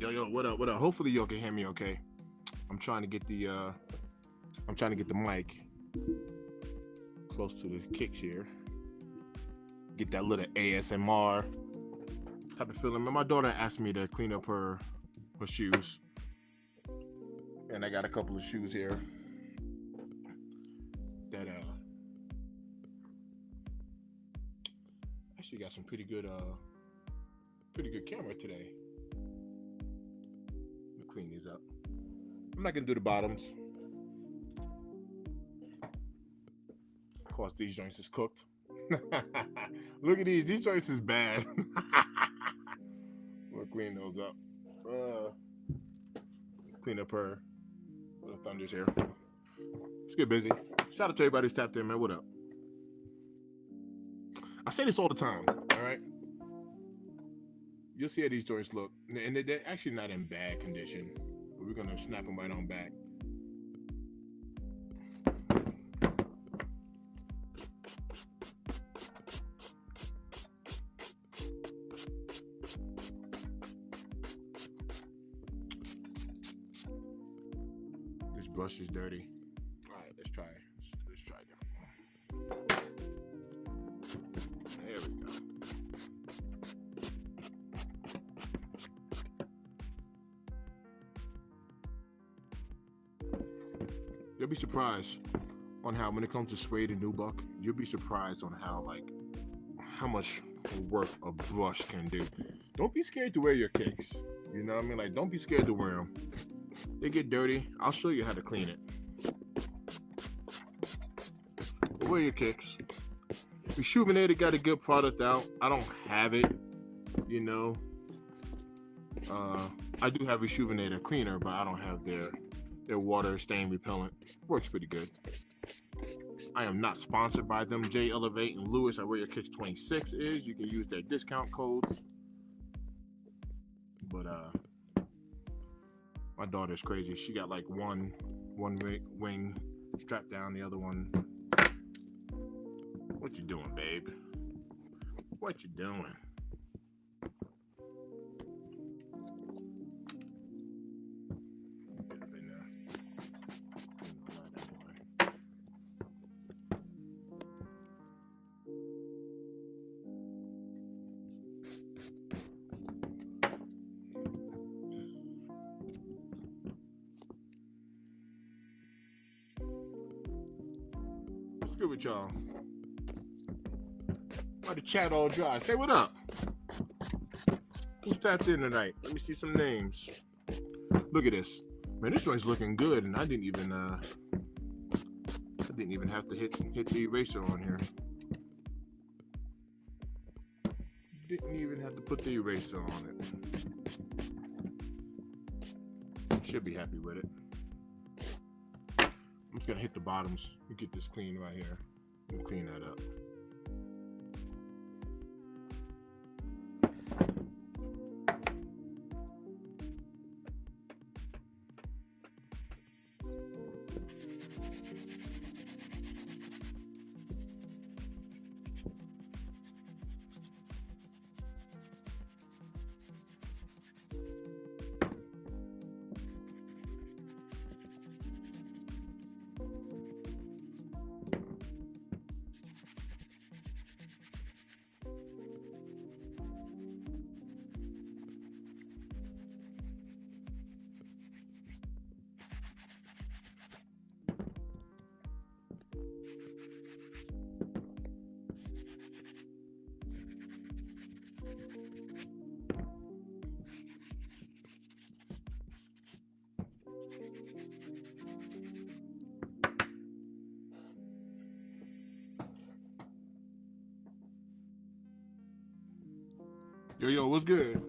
Yo, what up? What up? Hopefully y'all can hear me okay. I'm trying to get the mic close to the kicks here. Get that little ASMR type of feeling. My daughter asked me to clean up her shoes. And I got a couple of shoes here that actually got some pretty good camera today. Let me clean these up. I'm not gonna do the bottoms. Of course, these joints is cooked. Look at these. These joints is bad. We'll clean those up. Clean up her little thunders here. Let's get busy. Shout out to everybody who's tapped in, man. What up? I say this all the time, all right? You'll see how these joints look. And they're actually not in bad condition. But we're going to snap them right on back. This brush is dirty. All right, let's try it. Let's try it. There we go. You'll be surprised on how, when it comes to suede and nubuck, you'll be surprised on how much work a brush can do. Don't be scared to wear your kicks. You know what I mean? Like, don't be scared to wear them. They get dirty. I'll show you how to clean it. Wear your kicks. Rejuvenated got a good product out. I don't have it, you know. I do have Rejuvenator cleaner, but I don't have their water stain repellent. Works pretty good. I am not sponsored by them. J Elevate and Lewis at Where Your Kicks 26 is. You can use their discount codes. But my daughter's crazy. She got like one wing strapped down, the other one. What you doing, babe? What you doing? What's good with y'all? Why the chat all dry? Say what up. Who's tapped in tonight? Let me see some names. Look at this. Man, this joint's looking good, and I didn't even have to hit the eraser on here. Didn't even have to put the eraser on it. Should be happy with it. I'm just gonna hit the bottoms and get this clean right here and clean that up. Yo, what's good?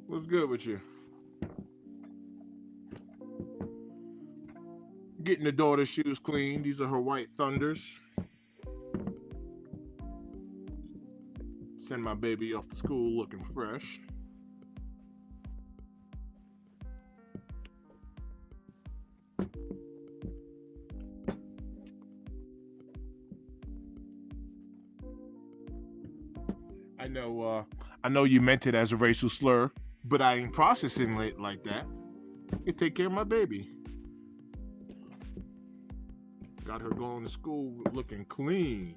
What's good with you? Getting the daughter's shoes clean. These are her white Thunders. Send my baby off to school looking fresh. I know you meant it as a racial slur. but I ain't processing it like that. You take care of my baby. Got her going to school looking clean.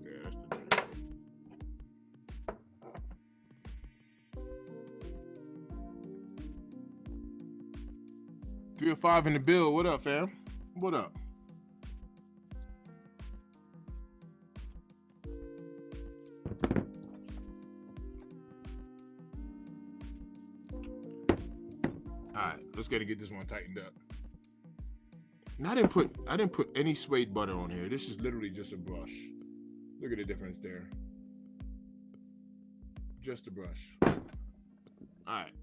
Yeah, that's the thing. 305 in the bill. What up, fam? What up? Alright, let's get this one tightened up. And I didn't put any suede butter on here. This is literally just a brush. Look at the difference there. Just a brush. Alright.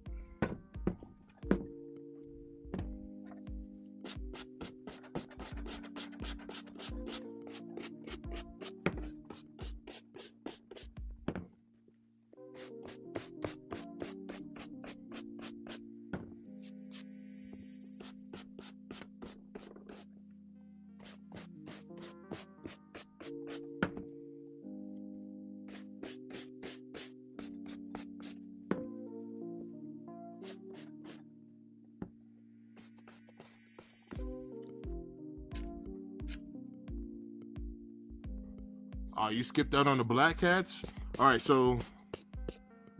You skipped out on the Black Cats? All right, so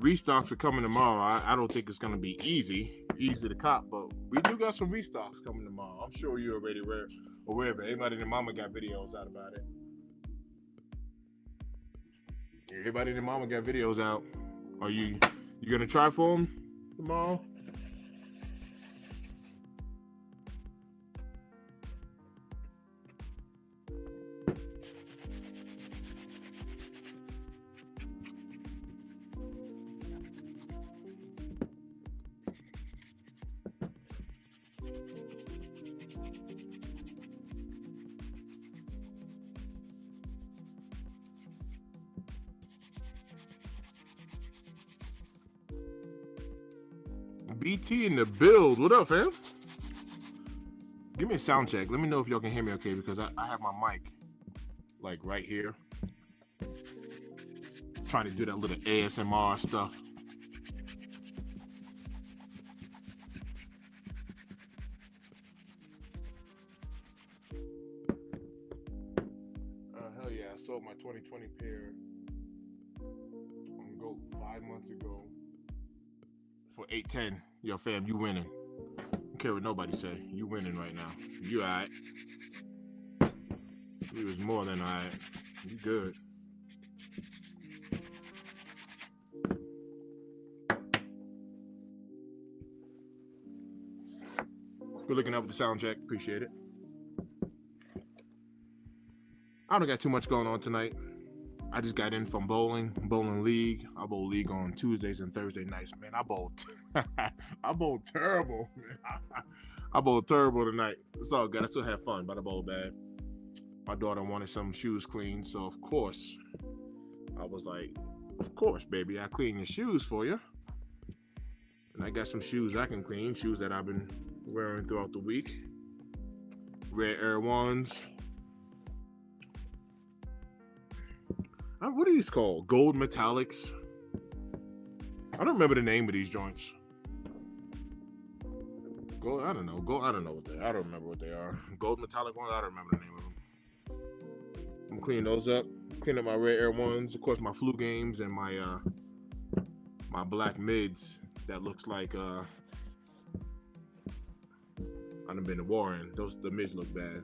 restocks are coming tomorrow. I don't think it's going to be easy to cop, but we do got some restocks coming tomorrow. I'm sure you're already aware of it. Everybody and their mama got videos out about it. Everybody and their mama got videos out. Are you going to try for them tomorrow? BT in the build. What up, fam? Give me a sound check. Let me know if y'all can hear me okay, because I have my mic like right here. Trying to do that little ASMR stuff. Hell yeah, I sold my 2020 pair on GOAT 5 months ago for $810. Yo, fam, you winning. Don't care what nobody say. You winning right now. You alright. You was more than alright. You good. Good looking up with the sound check. Appreciate it. I don't got too much going on tonight. I just got in from bowling league. I bowl league on Tuesdays and Thursday nights. Man, I bowled terrible. Man. I bowled terrible tonight. It's all good. I still had fun, but I bowled bad. My daughter wanted some shoes cleaned, so of course, I was like, of course, baby, I clean your shoes for you. And I got some shoes I can clean, shoes that I've been wearing throughout the week. Red Air Ones. What are these called? Gold metallics. I don't remember the name of these joints. Gold, I don't know. I don't know what they are. I don't remember what they are. Gold metallic ones, I don't remember the name of them. I'm cleaning those up. Clean up my Red Air Ones. Of course, my Flu Games and my my black mids that looks like I done been to war in. The mids look bad.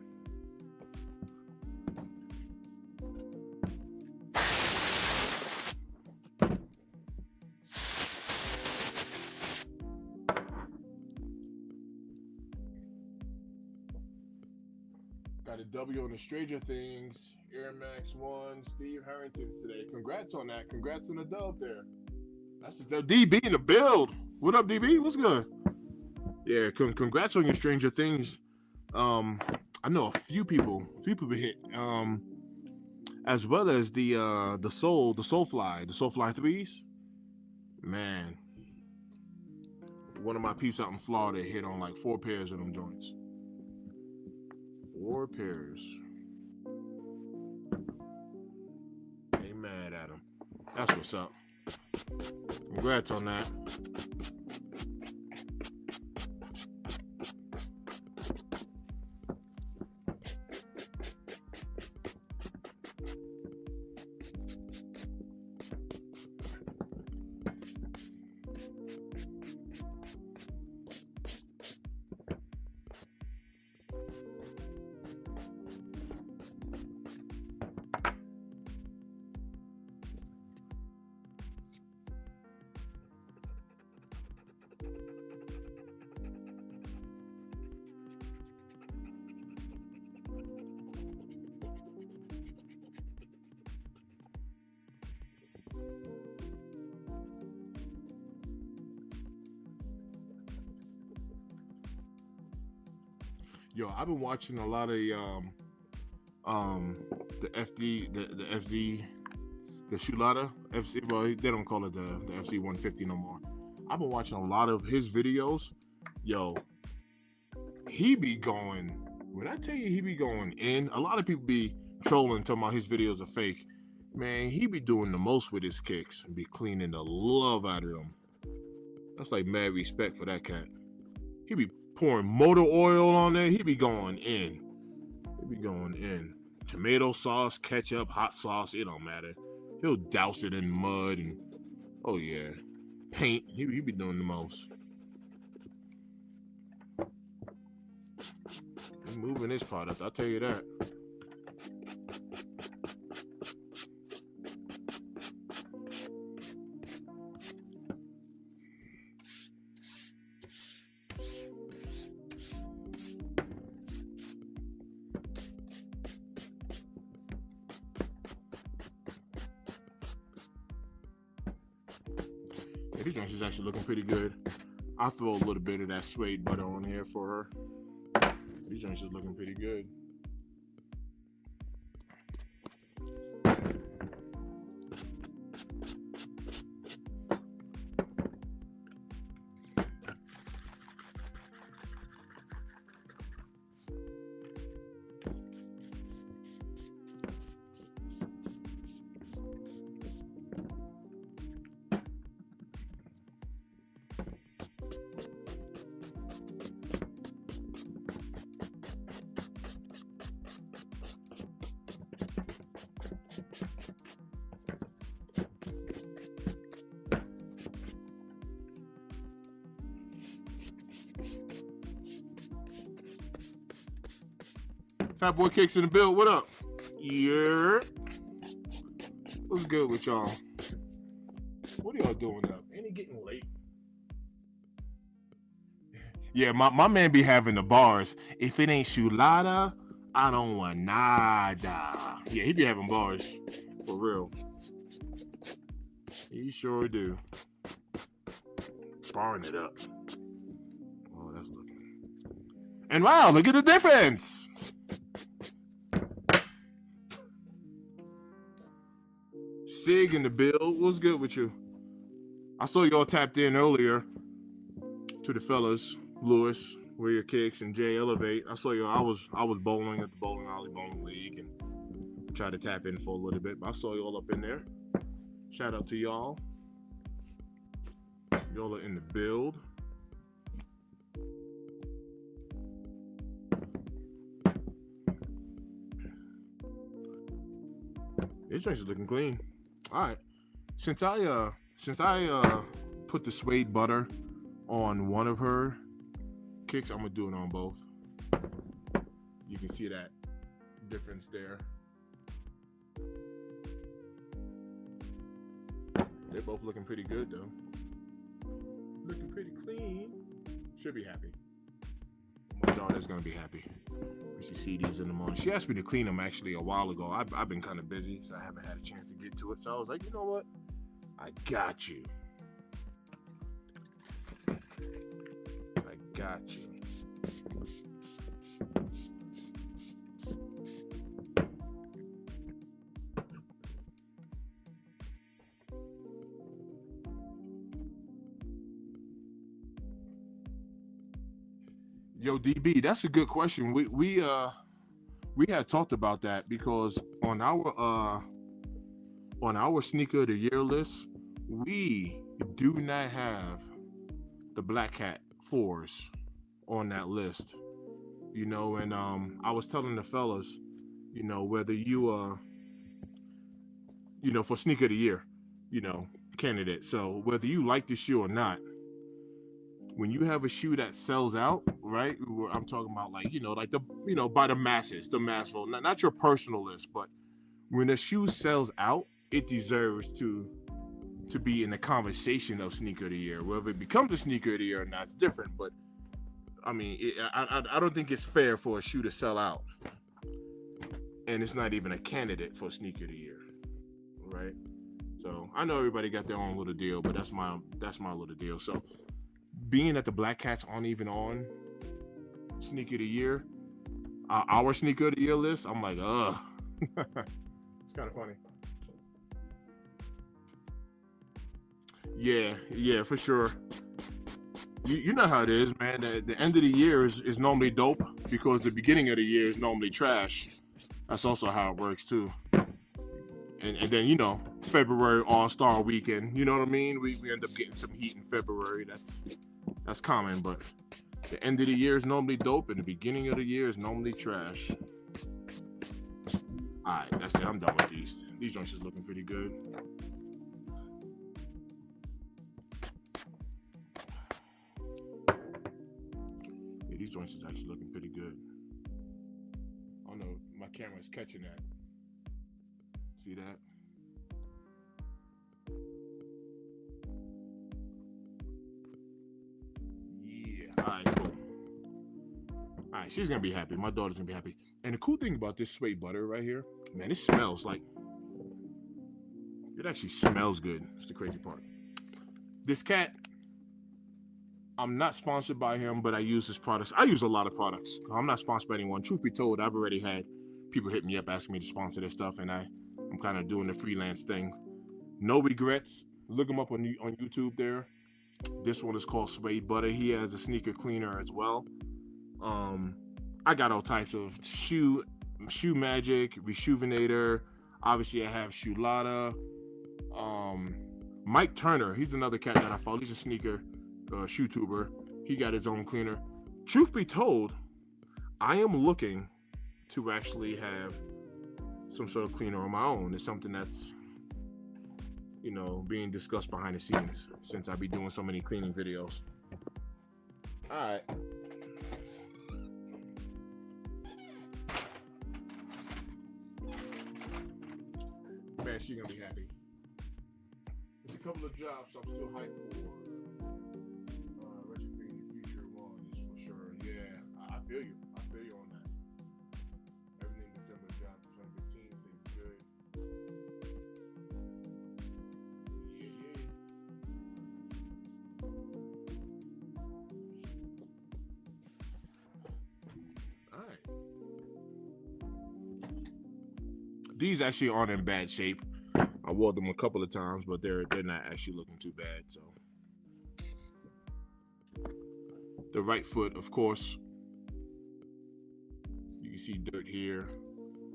Got a W on the Stranger Things, Air Max 1, Steve Harrington today. Congrats on that. Congrats on the dub there. That's just the DB in the build. What up, DB? What's good? Yeah, congrats on your Stranger Things. I know a few people hit. As well as the Soulfly 3s. Man, one of my peeps out in Florida hit on like 4 pairs of them joints. 4 pairs. That's what's up. Congrats on that. Yo, I've been watching a lot of the FD the FZ the Shulada FC. Well, they don't call it the FC 150 no more. I've been watching a lot of his videos. Yo, he be going. When I tell you he be going in, a lot of people be trolling talking about his videos are fake. Man, he be doing the most with his kicks and be cleaning the love out of them. That's like mad respect for that cat. He be pouring motor oil on there. He be going in. He be going in. Tomato sauce, ketchup, hot sauce, it don't matter. He'll douse it in mud and, oh yeah, paint. He be doing the most. He's moving his product, I'll tell you that. Yeah, these drinks is actually looking pretty good. I'll throw a little bit of that suede butter on here for her. These drinks is looking pretty good. Fat Boy Cakes in the build. What up? Yeah. What's good with y'all? What are y'all doing up? Ain't it getting late? Yeah, my man be having the bars. If it ain't Shulada, I don't want nada. Yeah, he be having bars. For real. He sure do. Barring it up. Oh, that's looking. And wow, look at the difference. Sig in the build. What's good with you? I saw y'all tapped in earlier to the fellas, Lewis, Where Your Kicks, and Jay Elevate. I saw y'all. I was bowling at the Bowling Alley Bowling League and tried to tap in for a little bit, but I saw y'all up in there. Shout out to y'all. Y'all are in the build. This drink's looking clean. All right. Since I put the suede butter on one of her kicks, I'm gonna do it on both. You can see that difference there. They're both looking pretty good though. Looking pretty clean. Should be happy. My daughter's gonna be happy when she sees these in the morning. She asked me to clean them actually a while ago. I've been kind of busy, so I haven't had a chance to get to it. So I was like, you know what? I got you. I got you. Yo, DB, that's a good question. We had talked about that because on on our sneaker of the year list, we do not have the Black Cat 4s on that list. And I was telling the fellas, whether for sneaker of the year, you know, candidate. So whether you like the shoe or not, when you have a shoe that sells out, right? I'm talking about like, like by the masses, the mass vote, not your personal list, but when a shoe sells out, it deserves to be in the conversation of sneaker of the year. Whether it becomes a sneaker of the year or not, it's different. But I mean, I don't think it's fair for a shoe to sell out, and it's not even a candidate for sneaker of the year, right? So I know everybody got their own little deal, but that's my little deal. So being that the Black Cats aren't even on sneaker of the year, our sneaker of the year list, I'm like, ugh. It's kind of funny. Yeah, for sure. You know how it is, man. The end of the year is normally dope because the beginning of the year is normally trash. That's also how it works too. And then February All-Star Weekend. You know what I mean? We end up getting some heat in February. That's common, but the end of the year is normally dope, and the beginning of the year is normally trash. All right, that's it. I'm done with these. These joints is looking pretty good. Yeah, these joints is actually looking pretty good. I don't know, my camera's catching that. See that? Yeah. All right, cool. All right, she's gonna be happy. My daughter's gonna be happy. And the cool thing about this suede butter right here, man, it smells like, it actually smells good. It's the crazy part. This cat, I'm not sponsored by him, but I use his products. I use a lot of products. I'm not sponsored by anyone. Truth be told, I've already had people hit me up asking me to sponsor their stuff, and I'm kind of doing the freelance thing. No regrets. Look him up on YouTube there. This one is called Suede Butter. He has a sneaker cleaner as well. I got all types of shoe magic, rejuvenator. Obviously, I have Shoe Lotta. Mike Turner, he's another cat that I follow. He's a sneaker shoe tuber. He got his own cleaner. Truth be told, I am looking to actually have some sort of cleaner on my own. It's something that's being discussed behind the scenes since I be doing so many cleaning videos. All right. Man, she's gonna be happy. There's a couple of jobs I'm still hyped for. Retro Green Future One is for sure. Yeah, I feel you. I feel you on that. Everything December job 2015 seems good. Yeah. All right. These actually aren't in bad shape. I wore them a couple of times, but they're not actually looking too bad. So the right foot, of course, you can see dirt here.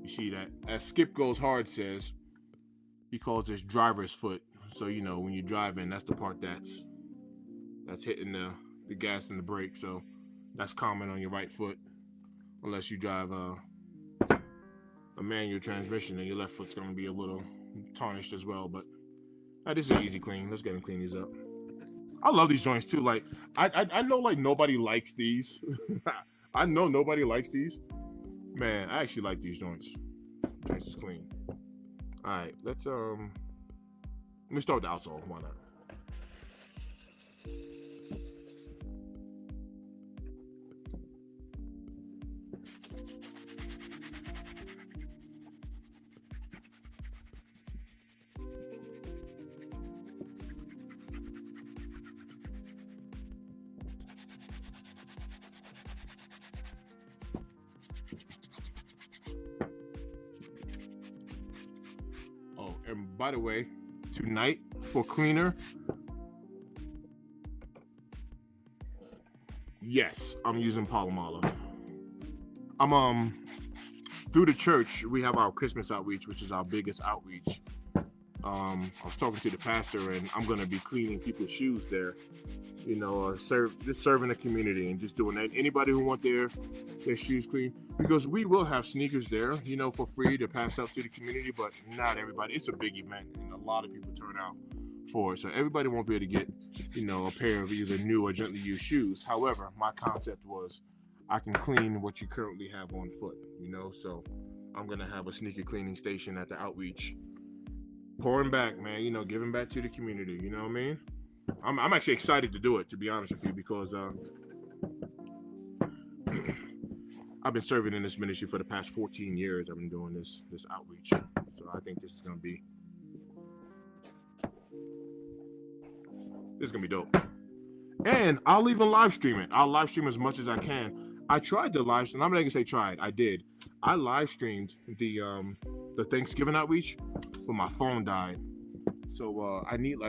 You see that, as Skip Goes Hard says, he calls this driver's foot. So when you're driving, that's the part that's hitting the gas and the brake. So that's common on your right foot, unless you drive a manual transmission, and your left foot's gonna be a little tarnished as well. But this is an easy clean. Let's get and clean these up. I love these joints too. Like I know like nobody likes these. I know nobody likes these. Man, I actually like these joints. Joints is clean. All right, let me start with the outsole. Why not? And by the way, tonight for cleaner, yes, I'm using Palomala. I'm through the church. We have our Christmas outreach, which is our biggest outreach. I was talking to the pastor, and I'm gonna be cleaning people's shoes there. You know, serving the community and just doing that. Anybody who want their shoes clean, because we will have sneakers there, you know, for free to pass out to the community, but not everybody. It's a big event, and a lot of people turn out for it, so everybody won't be able to get, you know, a pair of either new or gently used shoes. However, my concept was I can clean what you currently have on foot, you know, so I'm gonna have a sneaker cleaning station at the outreach, pouring back, man, you know, giving back to the community. You know what I mean? I'm actually excited to do it, to be honest with you, because I've been serving in this ministry for the past 14 years. I've been doing this outreach, so I think this is gonna be dope. And I'll even live stream it. I'll live stream as much as I can. I tried to live stream. I'm not gonna say tried. I did. I live streamed the Thanksgiving outreach, but my phone died. So I need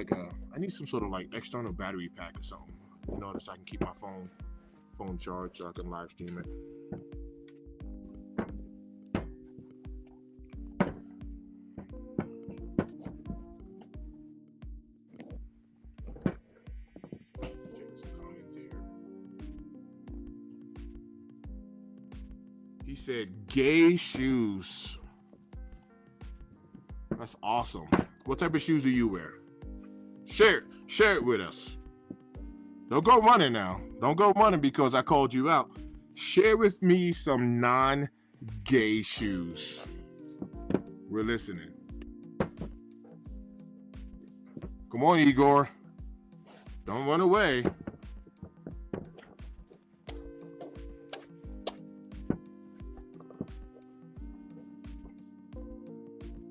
some sort of like external battery pack or something, you know, so I can keep my phone charged so I can live stream it. He said gay shoes. That's awesome. What type of shoes do you wear? Share it with us. Don't go running now. Don't go running because I called you out. Share with me some non-gay shoes. We're listening. Come on, Igor. Don't run away.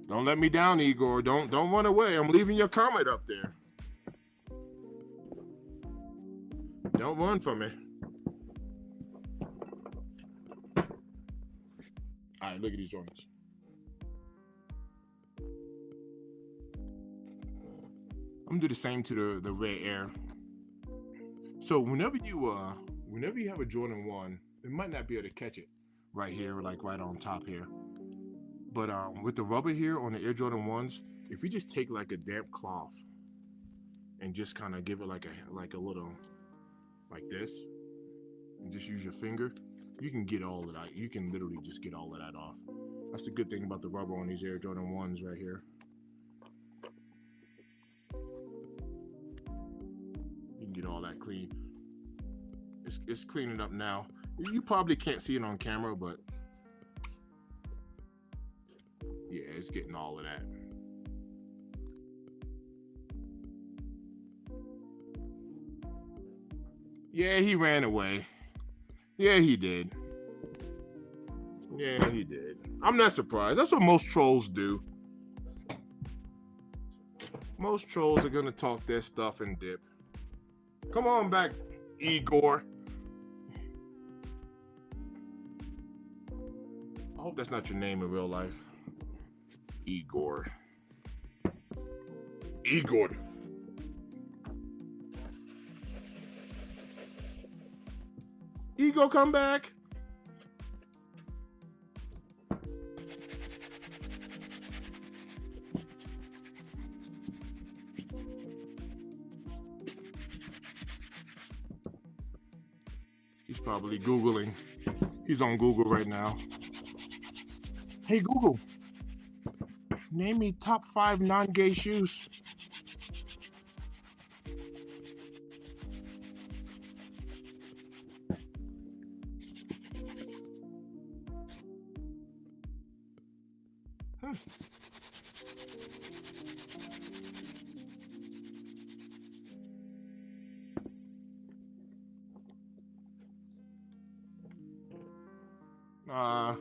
Don't let me down, Igor. Don't run away. I'm leaving your comment up there. Don't run from me. All right, look at these joints. I'm gonna do the same to the Red Air. So whenever you have a Jordan 1, it might not be able to catch it right here, like right on top here. But with the rubber here on the Air Jordan 1s, if you just take like a damp cloth and just kind of give it like a little, like this, and just use your finger, you can get all of that. You can literally just get all of that off. That's the good thing about the rubber on these Air Jordan 1s right here. You can get all that clean. It's cleaning up now. You probably can't see it on camera, but yeah, it's getting all of that. Yeah, he ran away. Yeah, he did. Yeah, he did. I'm not surprised. That's what most trolls do. Most trolls are gonna talk their stuff and dip. Come on back, Igor. I hope that's not your name in real life. Igor. Igor. Igor, come back. He's probably Googling. He's on Google right now. Hey, Google. Name me top 5 non-gay shoes.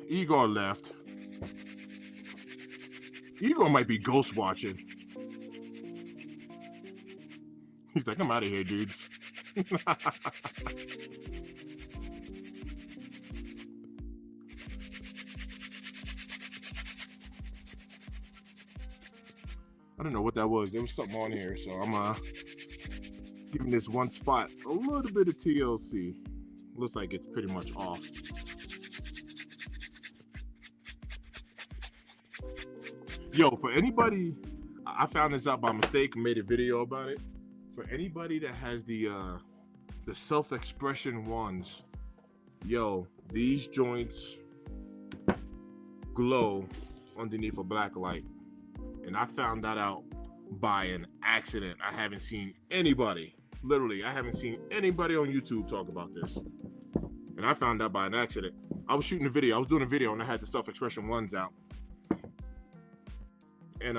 Igor left. Igor might be ghost watching. He's like, I'm out of here, dudes. I don't know what that was. There was something on here, so I'm giving this one spot a little bit of TLC. Looks like it's pretty much off. Yo, for anybody, I found this out by mistake and made a video about it. For anybody that has the self-expression ones, yo, these joints glow underneath a black light. And I found that out by an accident. I haven't seen anybody, literally, I haven't seen anybody on YouTube talk about this. And I found out by an accident. I was shooting a video, I was doing a video, and I had the self-expression ones out. And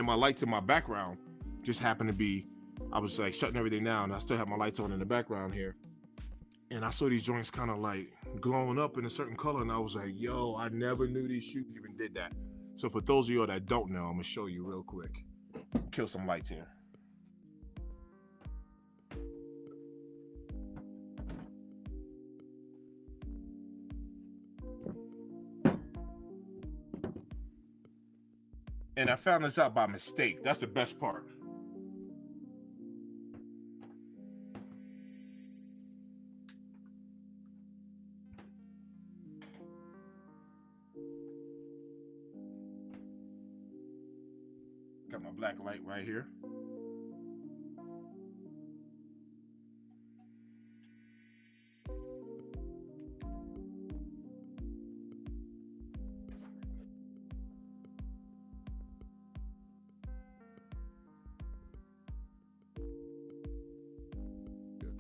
my lights in my background just happened to be, I was like shutting everything down. I still have my lights on in the background here. And I saw these joints kind of like glowing up in a certain color. And I was like, yo, I never knew these shoes even did that. So for those of you that don't know, I'm gonna show you real quick. Kill some lights here. And I found this out by mistake. That's the best part. Got my black light right here.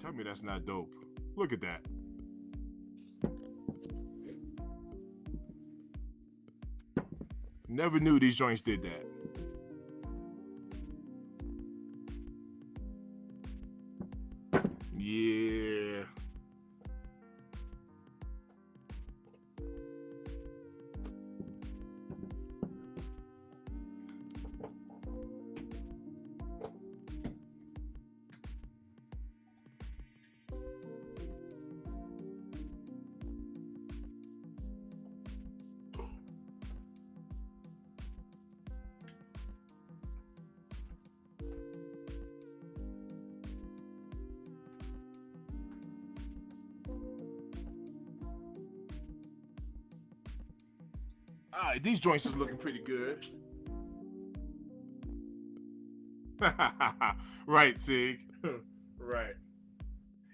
Tell me that's not dope. Look at that. Never knew these joints did that. Yeah. All right, these joints is looking pretty good. Right, Sig. Right.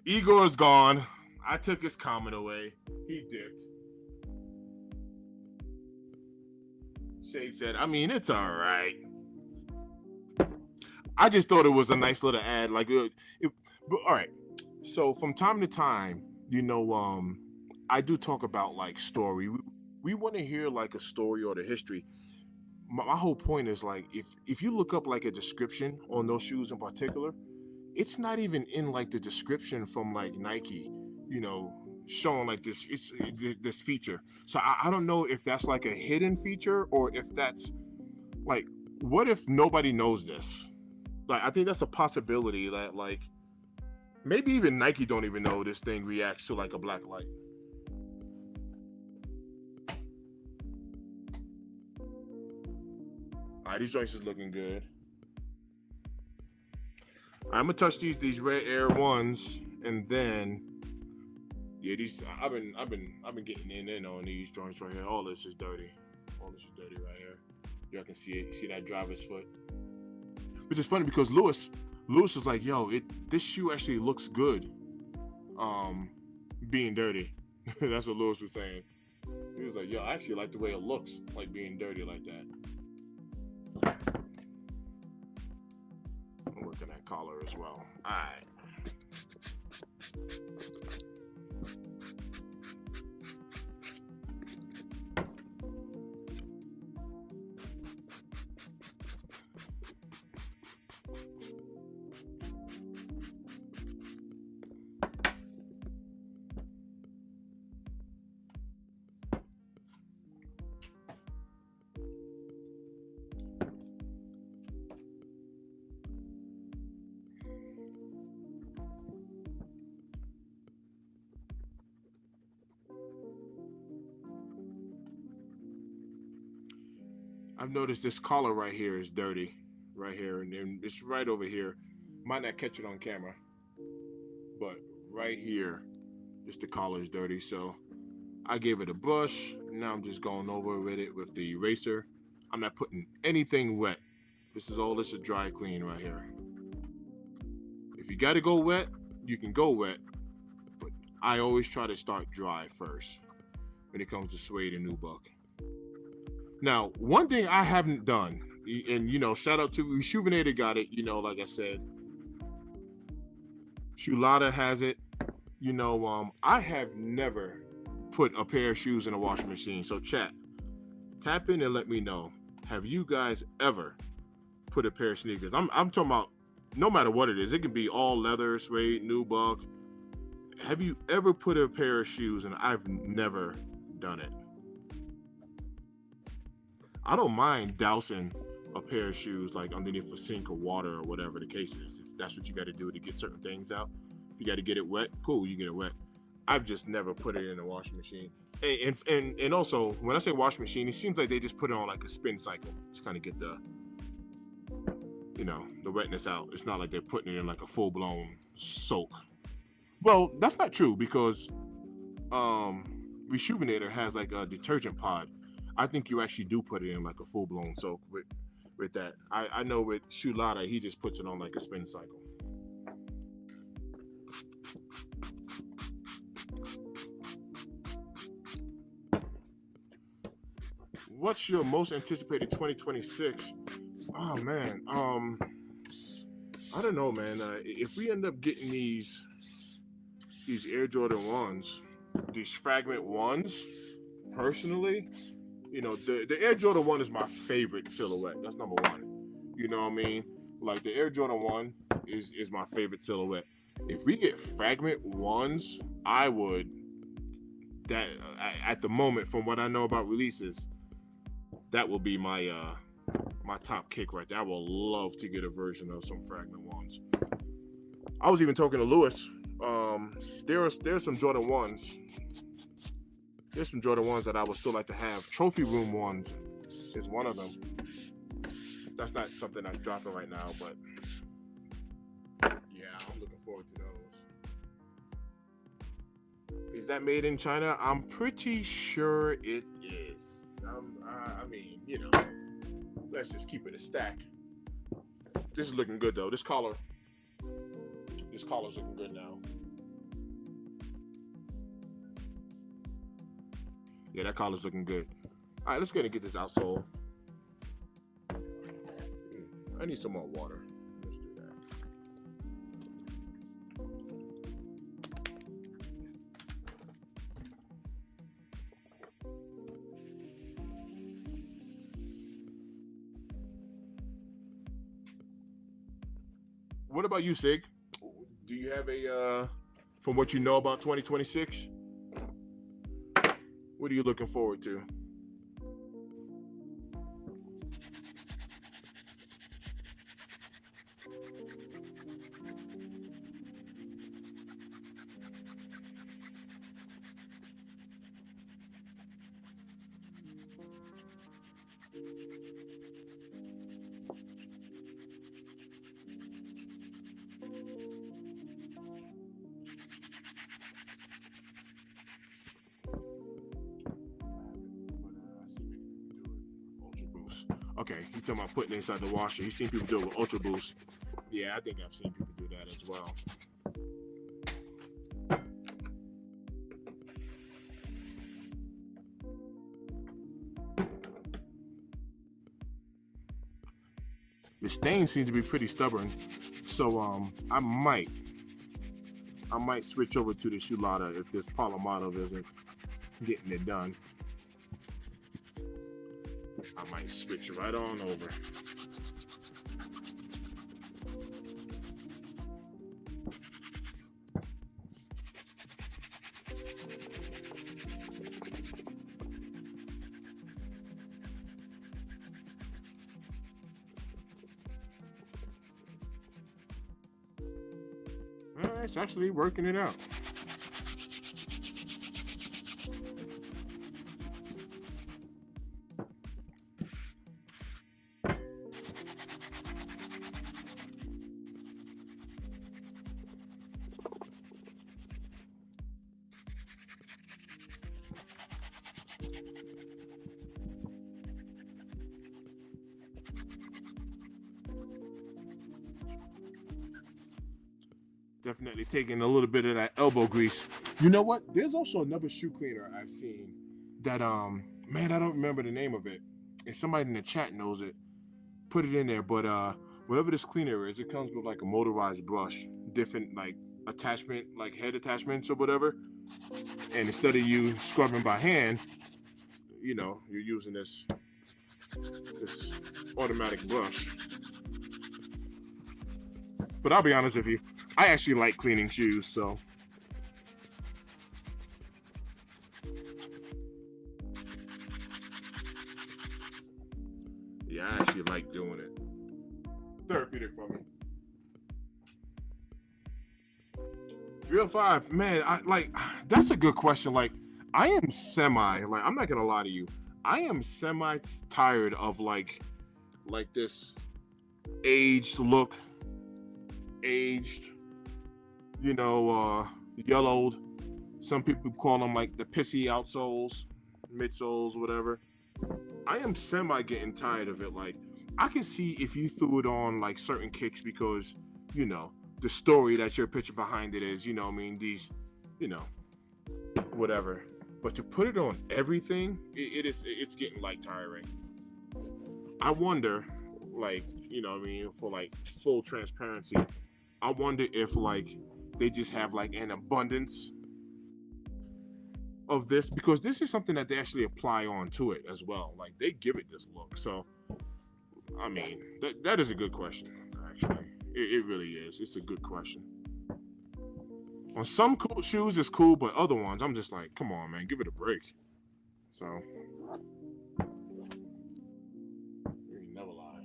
Igor's gone. I took his comment away. He dipped. Shade said, I mean, it's all right. I just thought it was a nice little ad. Like, but all right. So from time to time, I do talk about like story. We want to hear like a story or the history. My whole point is like if you look up like a description on those shoes in particular, it's not even in like the description from like Nike, showing like this feature. So I don't know if that's like a hidden feature or if that's like, what if nobody knows this? Like, I think that's a possibility that like maybe even Nike don't even know this thing reacts to like a black light. All right, these joints is looking good. I'm gonna touch these Red Air ones, and then these I've been getting in on these joints right here. All this is dirty. All this is dirty right here. Y'all can see it. You see that driver's foot? Which is funny because Lewis is like, yo, this shoe actually looks good. Being dirty. That's what Lewis was saying. He was like, yo, I actually like the way it looks, like being dirty like that. I'm working that collar as well. All right. I've noticed this collar right here is dirty, right here, and then it's right over here. Might not catch it on camera, but right here, just the collar is dirty. So I gave it a brush. Now I'm just going over with it with the eraser. I'm not putting anything wet. This is all this a dry clean right here. If you got to go wet, you can go wet, but I always try to start dry first when it comes to suede and nubuck. Now, one thing I haven't done, and shout out to Rejuvenator got it. Like I said, Shulada has it. I have never put a pair of shoes in a washing machine. So chat, tap in and let me know. Have you guys ever put a pair of sneakers? I'm talking about no matter what it is. It can be all leather, suede, nubuck. Have you ever put a pair of shoes? And I've never done it. I don't mind dousing a pair of shoes like underneath a sink of water or whatever the case is. If that's what you got to do to get certain things out. If you got to get it wet, cool, you get it wet. I've just never put it in a washing machine. And also, when I say washing machine, it seems like they just put it on like a spin cycle to kind of get the wetness out. It's not like they're putting it in like a full-blown soak. Well, that's not true because Rejuvenator has like a detergent pod. I think you actually do put it in like a full-blown soak with that. I know with Shulada, he just puts it on like a spin cycle. What's your most anticipated 2026? Oh man, I don't know, man. If we end up getting these Air Jordan 1s, these fragment 1s, personally, the Air Jordan 1 is my favorite silhouette. That's number one. You know what I mean? Like the Air Jordan 1 is my favorite silhouette. If we get fragment 1s, I would. That at the moment, from what I know about releases, that will be my my top kick right there. I will love to get a version of some fragment 1s. I was even talking to Lewis. There's some Jordan 1s. There's some Jordan 1s that I would still like to have. Trophy room 1s is one of them. That's not something that's dropping right now, but yeah, I'm looking forward to those. Is that made in China? I'm pretty sure it is. I mean, let's just keep it a stack. This is looking good though. This collar's looking good now. Yeah, that collar's looking good. All right, let's go ahead and get this outsole. I need some more water. Let's do that. What about you, Sig? Do you have from what you know about 2026? What are you looking forward to? Okay, you talking about putting it inside the washer. You've seen people do it with Ultra Boost. Yeah, I think I've seen people do that as well. The stains seem to be pretty stubborn, so I might switch over to the Shulada if this Polymoto isn't getting it done. I might switch right on over. It's actually working it out. Definitely taking a little bit of that elbow grease. You know what? There's also another shoe cleaner I've seen that man, I don't remember the name of it. If somebody in the chat knows it, put it in there. But whatever this cleaner is, it comes with like a motorized brush, different like attachment, like head attachments or whatever. And instead of you scrubbing by hand, you know, you're using this automatic brush. But I'll be honest with you, I actually like cleaning shoes, so. Yeah, I actually like doing it. Therapeutic for me. 305, man, I like that's a good question. Like, I am like, I'm not gonna lie to you. I am semi tired of like this aged look, aged, you know, yellowed. Some people call them like the pissy outsoles, midsoles, whatever. I am semi getting tired of it. Like, I can see if you threw it on like certain kicks because, you know, the story that your picture behind it is, you know, I mean, these, you know, whatever. But to put it on everything, it's getting like tiring. I wonder, like, you know, I mean, for like full transparency, I wonder if like they just have like an abundance of this because this is something that they actually apply on to it as well. Like they give it this look. So, I mean, that is a good question. Actually, it really is. It's a good question. On some cool shoes, it's cool, but other ones, I'm just like, come on, man, give it a break. So, you never lie.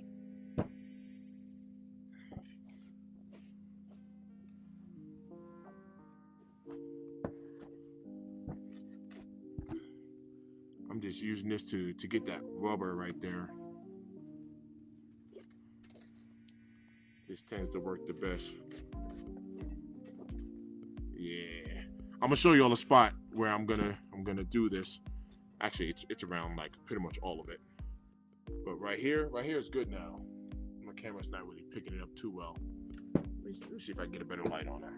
I'm just using this to get that rubber right there. This tends to work the best. Yeah, I'm gonna show you all a spot where I'm gonna do this. Actually, it's around like pretty much all of it. But right here is good now. My camera's not really picking it up too well. Let me see if I can get a better light on it.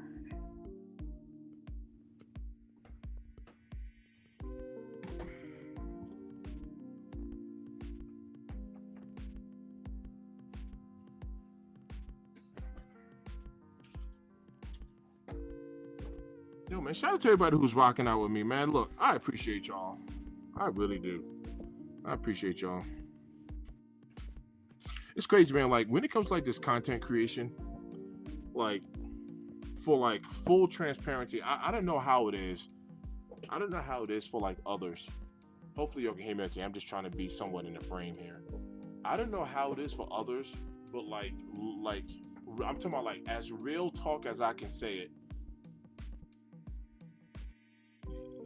Yo, man, shout out to everybody who's rocking out with me, man. Look, I appreciate y'all. I really do. I appreciate y'all. It's crazy, man. Like, when it comes to, like, this content creation, like, for, like, full transparency, I don't know how it is. I don't know how it is for, like, others. Hopefully y'all can hear me okay. I'm just trying to be somewhat in the frame here. I don't know how it is for others, but, like, I'm talking about, like, as real talk as I can say it,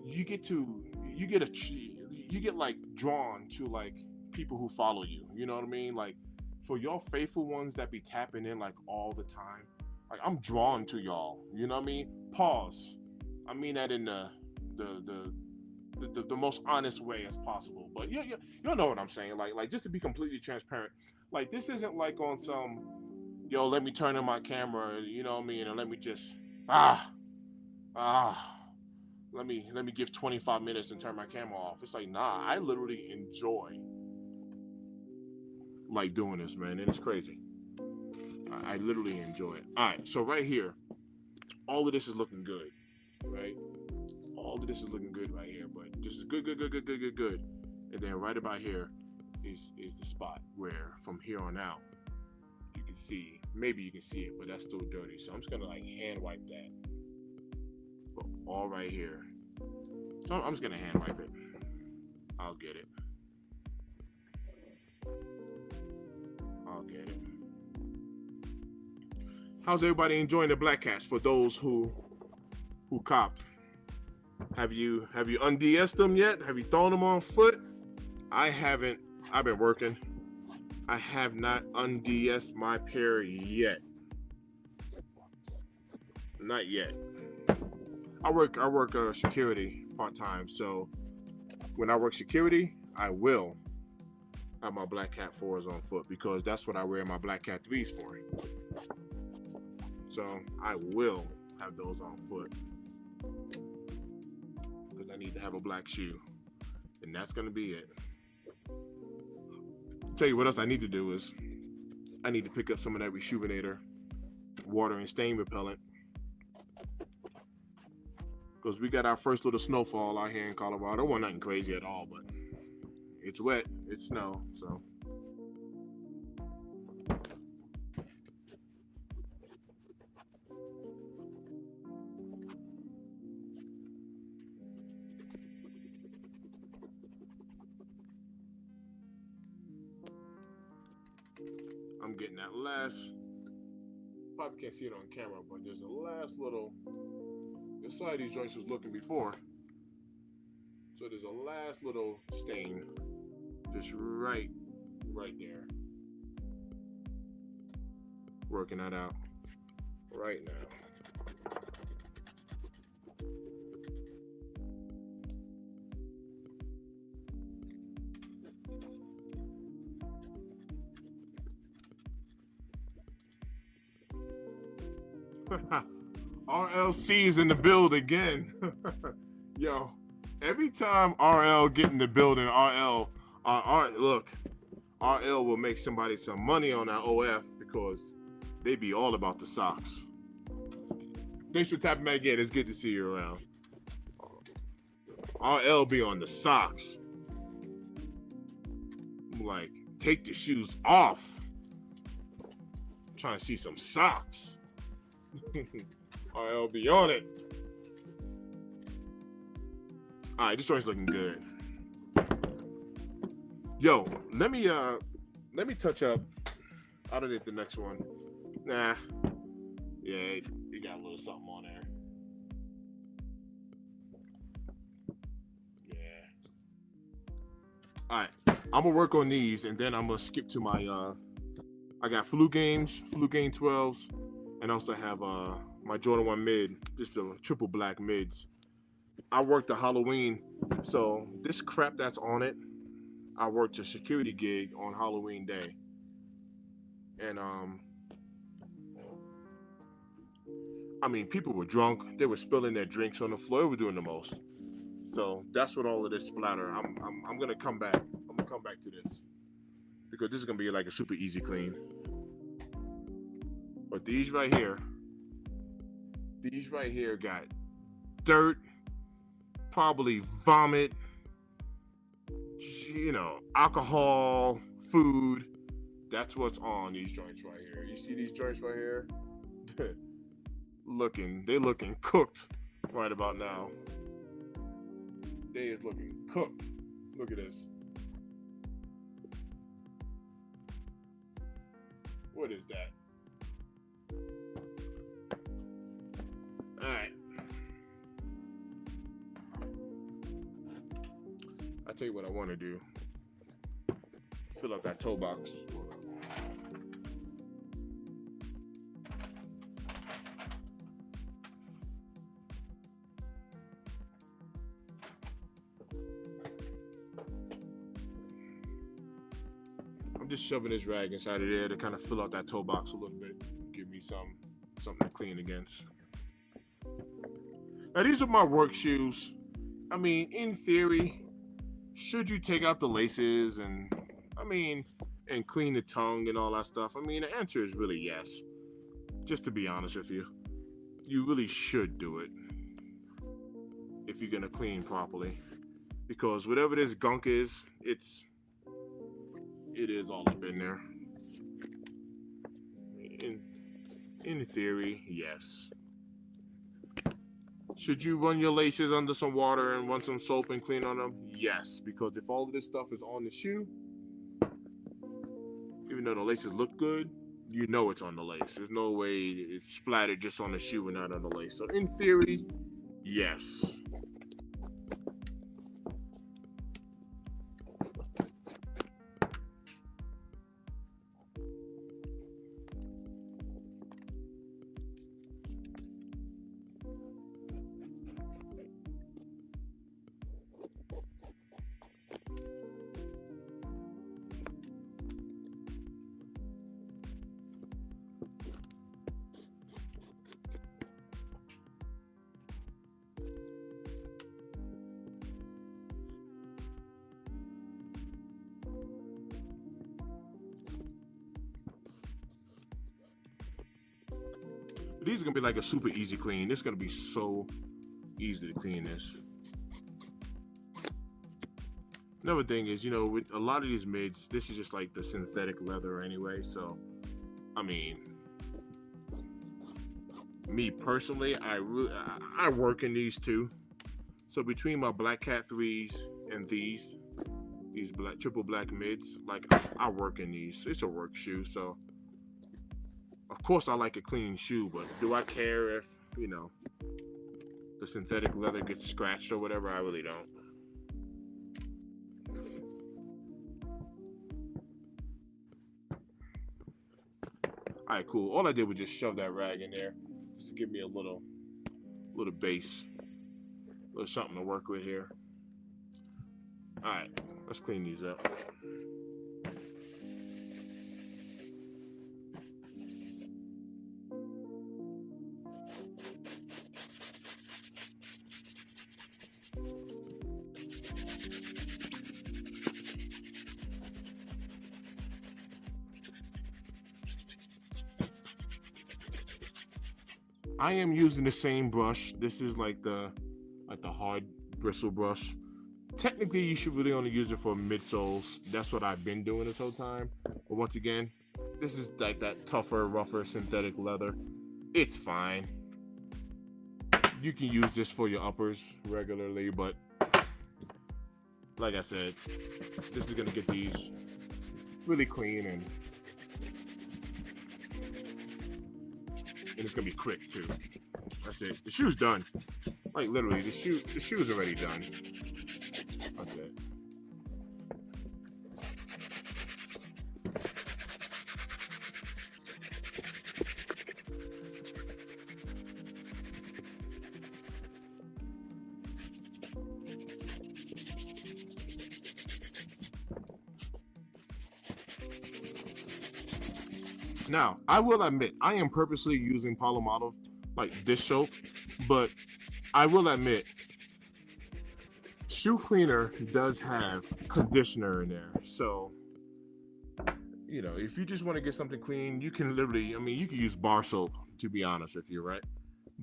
you get like drawn to like people who follow you. You know what I mean? Like for y'all faithful ones that be tapping in like all the time, like I'm drawn to y'all. You know what I mean? Pause. I mean that in the most honest way as possible. But you know what I'm saying? Like just to be completely transparent. Like this isn't like on some yo, let me turn on my camera, you know what I mean, and let me just let me give 25 minutes and turn my camera off. It's like, nah, I literally enjoy like doing this, man, and it's crazy. I literally enjoy it. All right, so right here, all of this is looking good, right? All of this is looking good right here, but this is good. And then right about here is the spot where from here on out, you can see, maybe you can see it, but that's still dirty. So I'm just gonna like hand wipe that. But all right here. So I'm just gonna hand wipe it. I'll get it. How's everybody enjoying the Black Cats? For those who copped, have you unds'd them yet? Have you thrown them on foot? I haven't. I've been working. I have not unds'd my pair yet. Not yet. I work security part-time, so when I work security, I will have my Black Cat 4s on foot because that's what I wear my Black Cat 3s for. So I will have those on foot because I need to have a black shoe, and that's gonna be it. Tell you what else I need to do is I need to pick up some of that Rejuvenator water and stain repellent because we got our first little snowfall out here in Colorado. Well, nothing crazy at all, but it's wet, it's snow, so. I'm getting that last, probably can't see it on camera, but there's a last little, this side of these joints was looking before. So there's a last little stain, just right there. Working that out right now. RLC's in the build again. Yo, every time RL get in the building, look, RL will make somebody some money on that OF because they be all about the socks. Thanks for tapping back in. It's good to see you around. RL be on the socks. I'm like, take the shoes off. I'm trying to see some socks. I'll be on it. All right, this joint's looking good. Yo, let me touch up. I don't need the next one. Nah. Yeah, it got a little something on there. Yeah. All right, I'm gonna work on these, and then I'm gonna skip to my. I got Flu Game 12s, and also have my Jordan 1 mid, just the triple black mids. I worked a Halloween, so this crap that's on it, I worked a security gig on Halloween day. And I mean, people were drunk, they were spilling their drinks on the floor, they were doing the most. So that's what all of this splatter. I'm gonna come back. I'm gonna come back to this. Because this is gonna be like a super easy clean. But these right here got dirt, probably vomit, alcohol, food. That's what's on these joints right here. You see these joints right here? They looking cooked right about now. They is looking cooked. Look at this. What is that? All right. I'll tell you what I want to do. Fill up that toe box. I'm just shoving this rag inside of there to kind of fill out that toe box a little bit. Give me something to clean against. Now, these are my work shoes. I mean, in theory, should you take out the laces and clean the tongue and all that stuff? I mean, the answer is really yes. Just to be honest with you, you really should do it if you're gonna clean properly, because whatever this gunk is, it is all up in there. In theory, yes. Should you run your laces under some water and run some soap and clean on them? Yes, because if all of this stuff is on the shoe, even though the laces look good, you know it's on the lace. There's no way it's splattered just on the shoe and not on the lace. So in theory, yes. These are gonna be like a super easy clean. This is gonna be so easy to clean this. Another thing is, with a lot of these mids, this is just like the synthetic leather anyway. So, I mean, me personally, I work in these too. So between my Black Cat 3s and these triple black mids, like I work in these. It's a work shoe, so of course I like a clean shoe, but do I care if, the synthetic leather gets scratched or whatever? I really don't. All right, cool. All I did was just shove that rag in there just to give me a little base, a little something to work with here. All right, let's clean these up. I am using the same brush. This is like the hard bristle brush. Technically, you should really only use it for midsoles. That's what I've been doing this whole time. But once again, this is like that tougher, rougher synthetic leather. It's fine. You can use this for your uppers regularly, but like I said, this is gonna get these really clean and it's gonna be quick too. That's it. The shoe's done. Like literally, the shoe's already done. That's it. Now, I will admit, I am purposely using Palomado, like this soap, but I will admit, shoe cleaner does have conditioner in there. So, if you just want to get something clean, you can literally, you can use bar soap, to be honest with you, right?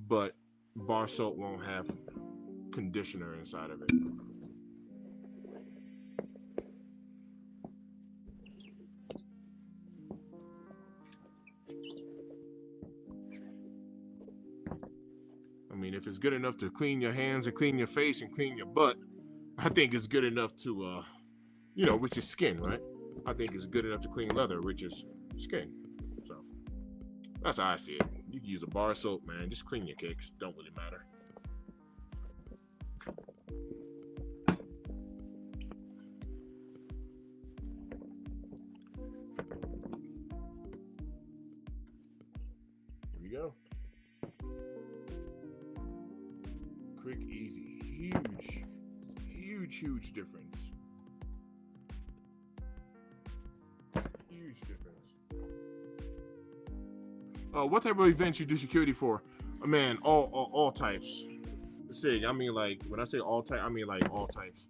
But bar soap won't have conditioner inside of it. If it's good enough to clean your hands and clean your face and clean your butt, I think it's good enough to, which is skin, right? I think it's good enough to clean leather, which is skin. So that's how I see it. You can use a bar soap, man. Just clean your kicks. Don't really matter. Here we go. Quick, easy, huge difference. Huge difference. What type of events you do security for? Man, all types. Say, like when I say all type, I mean like all types.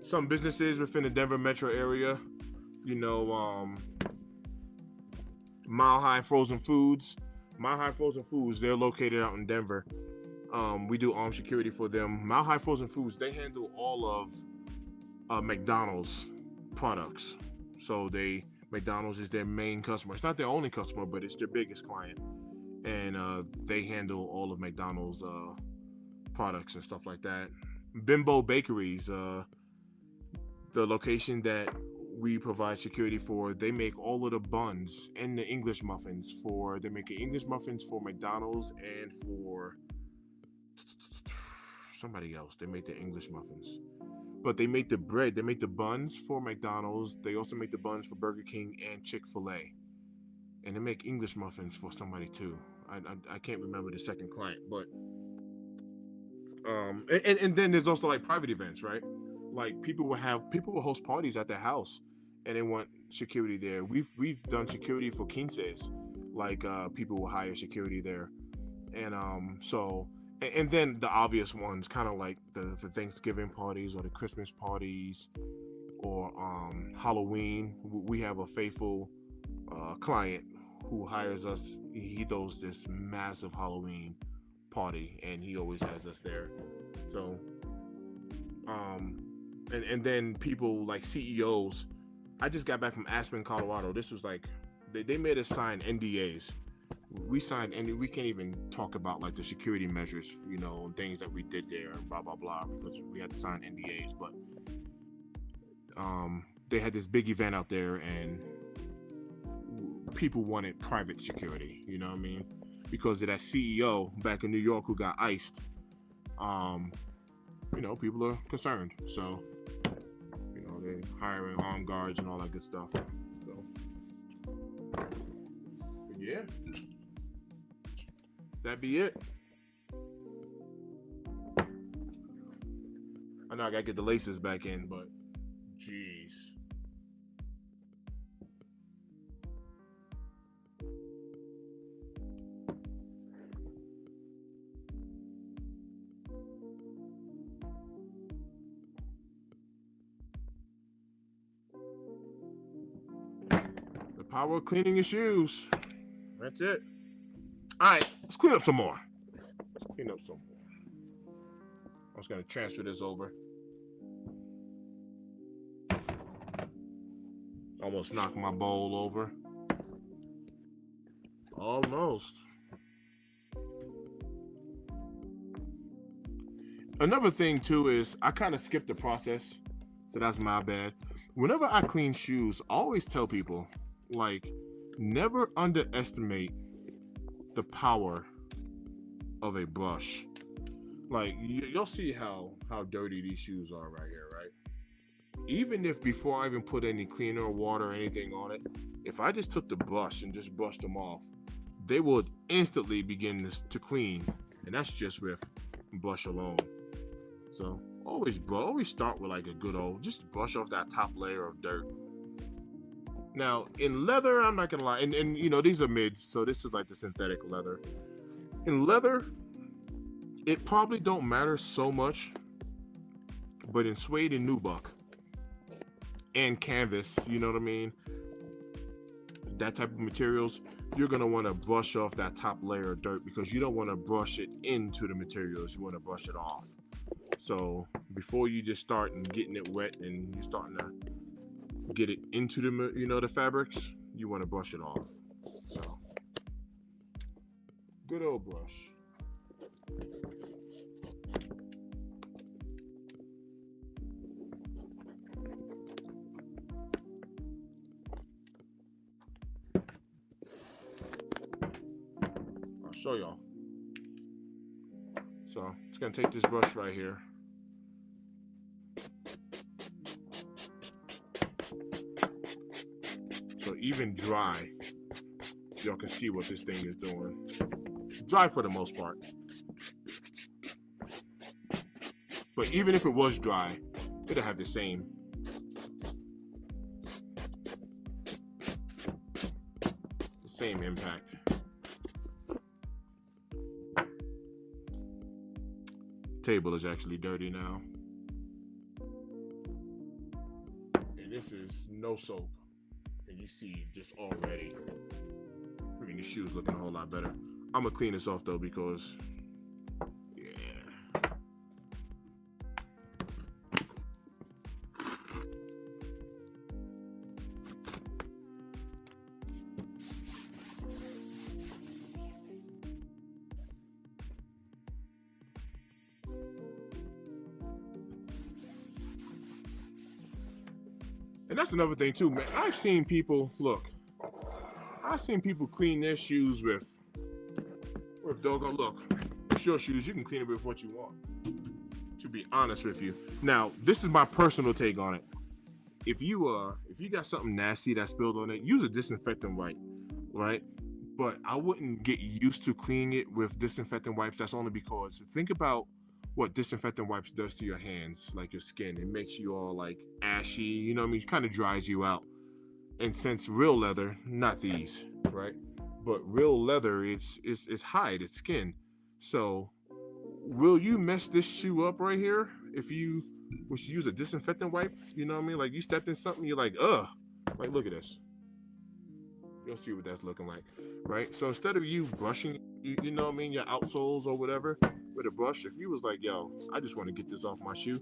Some businesses within the Denver metro area, Mile High Frozen Foods. Mile High Frozen Foods, they're located out in Denver. We do armed security for them. Mile High Frozen Foods, they handle all of McDonald's products. So McDonald's is their main customer. It's not their only customer, but it's their biggest client. And they handle all of McDonald's products and stuff like that. Bimbo Bakeries, the location that we provide security for, they make all of the buns and the English muffins they make English muffins for McDonald's and for somebody else. They make the English muffins, but they make the bread, they make the buns for McDonald's. They also make the buns for Burger King and Chick-fil-A, and they make English muffins for somebody too. I can't remember the second client, but and then there's also like private events, right? Like people will host parties at their house, and they want security there. We've done security for quinces, like people will hire security there, and and then the obvious ones, kind of like the Thanksgiving parties or the Christmas parties, or Halloween. We have a faithful client who hires us, he throws this massive Halloween party, and he always has us there. So, and then people like CEOs. I just got back from Aspen, Colorado. This was like they made us sign NDAs. We signed, and we can't even talk about like the security measures, and things that we did there, and blah blah blah, because we had to sign NDAs. But they had this big event out there, and people wanted private security. You know what I mean? Because of that CEO back in New York who got iced. People are concerned. So, they're hiring armed guards and all that good stuff. So, yeah. That'd be it. I know I gotta get the laces back in, but jeez. The power of cleaning your shoes. That's it. All right, let's clean up some more. I was going to transfer this over. Almost knocked my bowl over. Almost. Another thing, too, is I kind of skipped the process. So that's my bad. Whenever I clean shoes, I always tell people, like, never underestimate the power of a brush. Like, you'll see how dirty these shoes are right here, right? Even if before I even put any cleaner or water or anything on it, if I just took the brush and just brushed them off, they would instantly begin to clean. And that's just with brush alone. So always start with like a good old, just brush off that top layer of dirt. Now, in leather, I'm not gonna lie, and these are mids, so this is like the synthetic leather. In leather, it probably don't matter so much, but in suede and nubuck and canvas, you know what I mean? That type of materials, you're gonna want to brush off that top layer of dirt because you don't want to brush it into the materials. You want to brush it off. So before you just start and getting it wet and you're starting to get it into the fabrics, you want to brush it off. So good old brush. I'll show y'all. So it's gonna take this brush right here. So even dry, y'all can see what this thing is doing. Dry for the most part. But even if it was dry, it'll have the same impact. Table is actually dirty now. And this is no soap. And you see just already, the shoes looking a whole lot better. I'm gonna clean this off though because, yeah. And that's another thing too, man. I've seen people clean their shoes with doggone, look, it's your shoes, you can clean it with what you want, to be honest with you. Now, this is my personal take on it. If you got something nasty that spilled on it, use a disinfectant wipe, right? But I wouldn't get used to cleaning it with disinfectant wipes. That's only because think about what disinfectant wipes does to your hands, like your skin. It makes you all like ashy, you know what I mean? It kind of dries you out. And since real leather, not these, right? But real leather is hide, it's skin. So will you mess this shoe up right here if you was to use a disinfectant wipe? You know what I mean? Like you stepped in something, you're like, ugh. Like look at this. You'll see what that's looking like, right? So instead of you brushing, you know what I mean, your outsoles or whatever with a brush, if you was like, yo, I just want to get this off my shoe,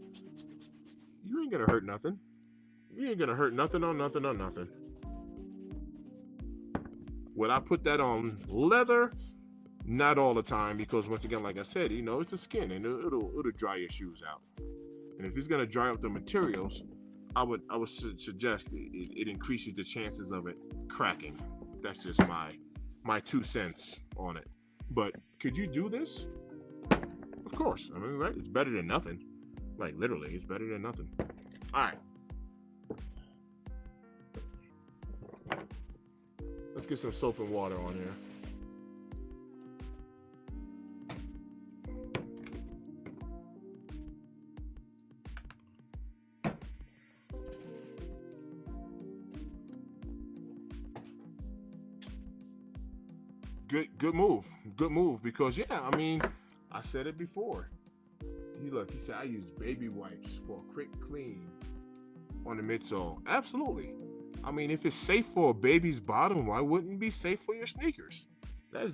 you ain't gonna hurt nothing. You ain't gonna hurt nothing on nothing on nothing. Would I put that on leather? Not all the time, because once again, like I said, you know, it's a skin and it'll dry your shoes out. And if it's gonna dry out the materials, I would suggest it increases the chances of it cracking. That's just my 2 cents on it. But could you do this? Of course. I mean, right? It's better than nothing. Like literally, it's better than nothing. All right. Let's get some soap and water on here. Good move, because yeah, I mean, I said it before. He said I use baby wipes for a quick clean on the midsole. Absolutely. I mean, if it's safe for a baby's bottom, why wouldn't it be safe for your sneakers? That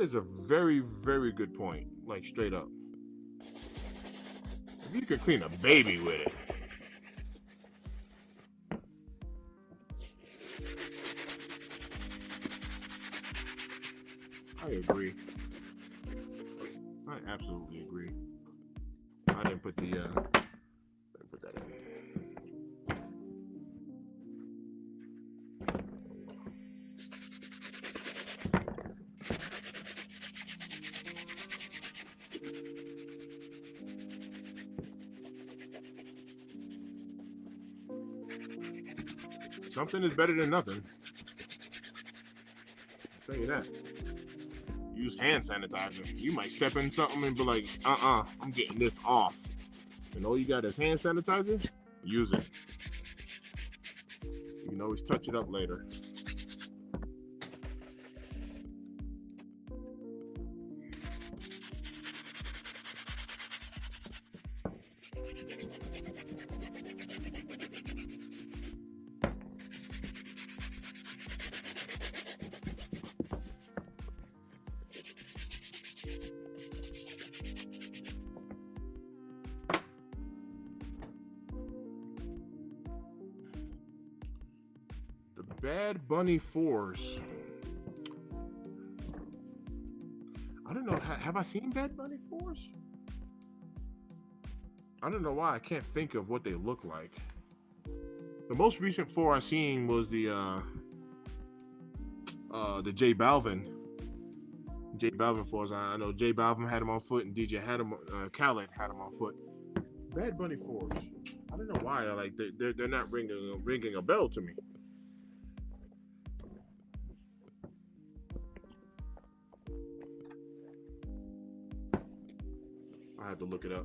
is a very, very good point. Like straight up. If you could clean a baby with it. I agree. I absolutely agree. I didn't put that in. Something is better than nothing. I'll tell you that. Use hand sanitizer. You might step in something and be like, I'm getting this off. And all you got is hand sanitizer? Use it. You can always touch it up later. Bad Bunny 4s. I don't know. Have I seen Bad Bunny 4s? I don't know why I can't think of what they look like. The most recent 4 I seen was the J Balvin. J Balvin 4s. I know J Balvin had them on foot and DJ had them. Khaled had them on foot. Bad Bunny 4s. I don't know why. Like they're not ringing a bell to me. I had to look it up.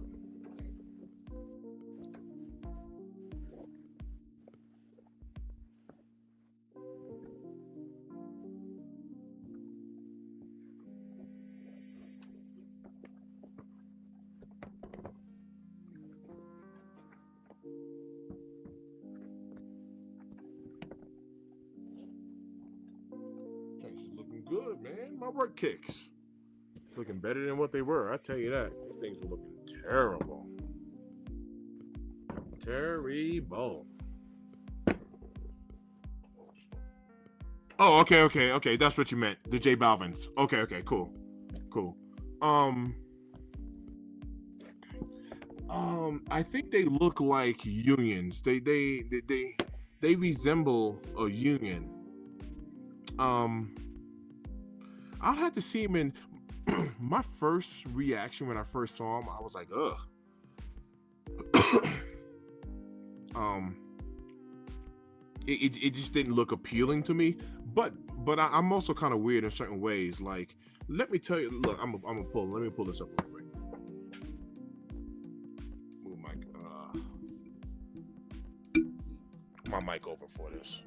Kicks is looking good, man. My work kicks. Looking better than what they were. I tell you that. These things were looking terrible. Terrible. Oh, okay. That's what you meant. The J Balvins. Okay, cool. Um, I think they look like unions. They resemble a union. Um, I'll have to see them in. My first reaction when I first saw them, I was like, ugh. um, it just didn't look appealing to me. But I'm also kind of weird in certain ways. Like, let me tell you. Look, I'm gonna pull. Let me pull this up real quick. Move my mic over for this.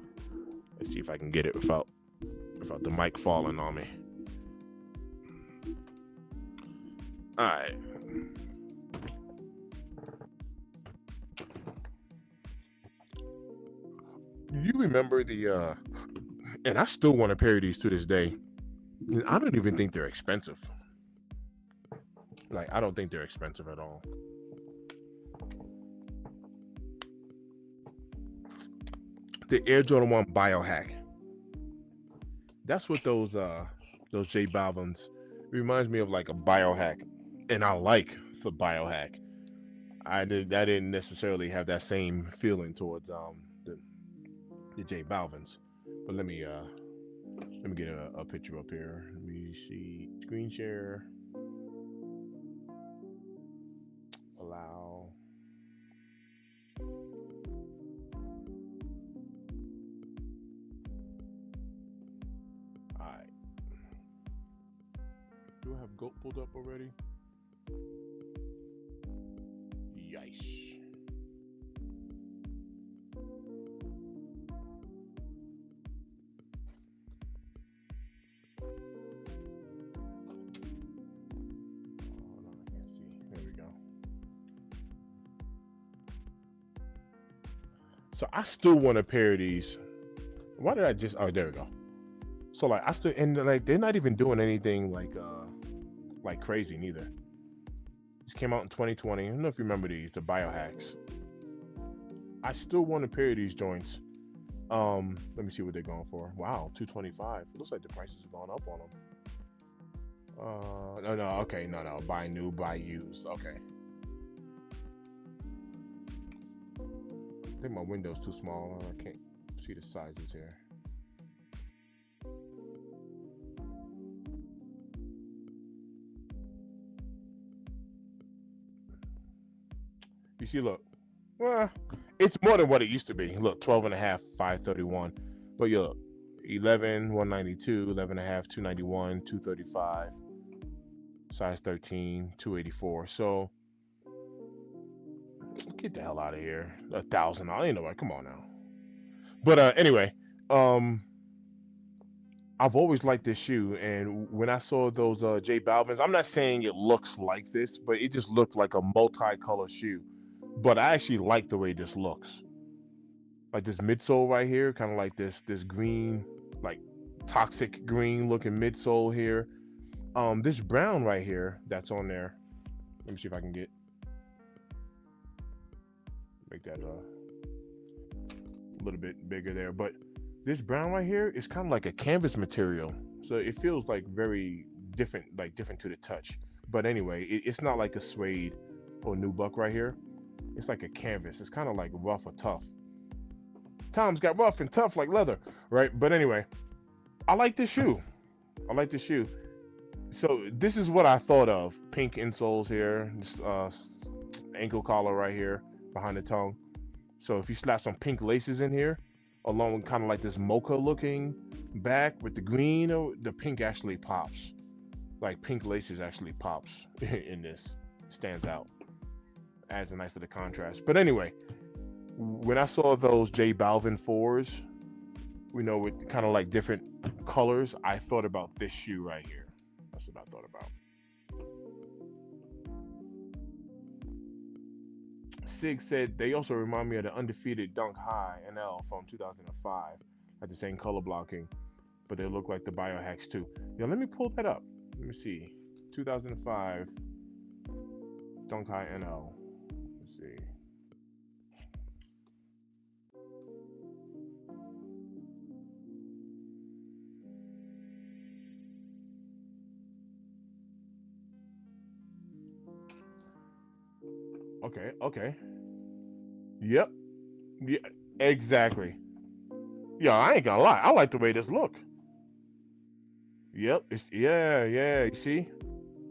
Let's see if I can get it without the mic falling on me. All right. You remember the And I still want a pair of these to this day. And I don't even think they're expensive. Like, I don't think they're expensive at all. The Air Jordan 1 Biohack. That's what those J Balvin's reminds me of, like a biohack. And I like the biohack. I didn't necessarily have that same feeling towards the J Balvin's. But let me get a picture up here. Let me see. Screen share. Allow. Alright. Do I have GOAT pulled up already? Yice. So I still want a pair of these. Why did I just? Oh, there we go. So like I still, and like they're not even doing anything like crazy neither. This came out in 2020. I don't know if you remember these, the biohacks. I still want a pair of these joints. Let me see what they're going for. Wow, $225. Looks like the prices have gone up on them. No, okay, no. Buy new, buy used. Okay. I think my window's too small. I can't see the sizes here. You see, look. Well, it's more than what it used to be. Look, 12 and a half, 531. But you look, 11, 192, 11 and a half, 291, 235. Size 13, 284. So get the hell out of here. $1,000. Ain't nobody. Come on now. But anyway, I've always liked this shoe, and when I saw those J Balvin's, I'm not saying it looks like this, but it just looked like a multicolor shoe. But I actually like the way this looks. Like this midsole right here, kind of like this green, like toxic green looking midsole here. This brown right here that's on there. Let me see if I can make that a little bit bigger there. But this brown right here is kind of like a canvas material, so it feels like very different, like different to the touch. But anyway, it's not like a suede or nubuck right here. It's like a canvas. It's kind of like rough or tough. Tom's got rough and tough like leather, right? But anyway, I like this shoe. So this is what I thought of. Pink insoles here, this ankle collar right here behind the tongue. So if you slap some pink laces in here, along with kind of like this mocha looking back with the green, the pink actually pops. Like pink laces actually pops in this. Stands out. Adds a nice to the contrast. But anyway, when I saw those J Balvin 4s, with kind of like different colors, I thought about this shoe right here. That's what I thought about. Sig said they also remind me of the undefeated Dunk High NL from 2005. Had the same color blocking, but they look like the biohacks too. Let me pull that up. Let me see. 2005 Dunk High NL. Let's see. Okay. Yep. Yeah, exactly. Yeah, I ain't gonna lie. I like the way this look. Yep. Yeah. You see,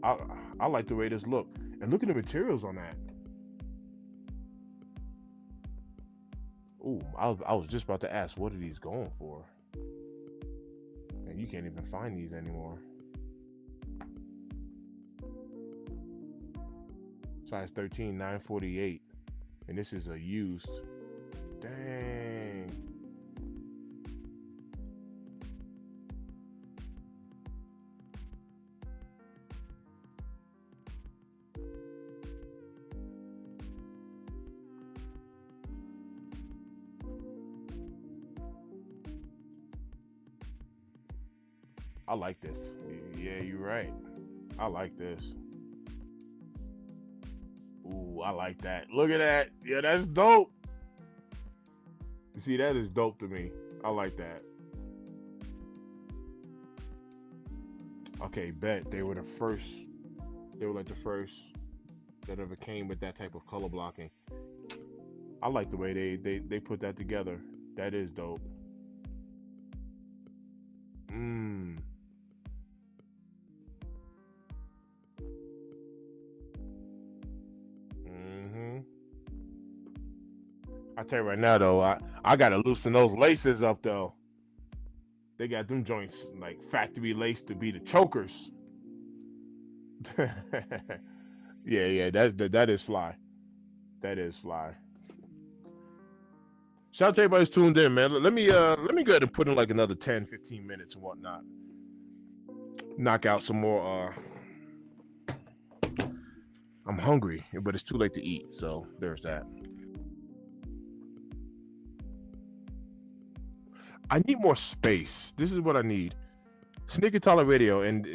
I like the way this look. And look at the materials on that. Ooh, I was just about to ask, what are these going for? And you can't even find these anymore. Size 13, 948. And this is a used. Dang. I like this. Yeah, you're right. I like this. Ooh, I like that. Look at that. Yeah, that's dope. You see, that is dope to me. I like that. Okay, bet they were the first. They were like the first that ever came with that type of color blocking. I like the way they put that together. That is dope. Mmm. Mm-hmm. I tell you right now though, I gotta loosen those laces up though. They got them joints like factory lace to be the chokers. Yeah, yeah, that is fly. That is fly. Shout out to everybody who's tuned in, man. Let me go ahead and put in like another 10, 15 minutes and whatnot. Knock out some more. I'm hungry, but it's too late to eat, so there's that. I need more space. This is what I need. Sneaker Tyler Radio, and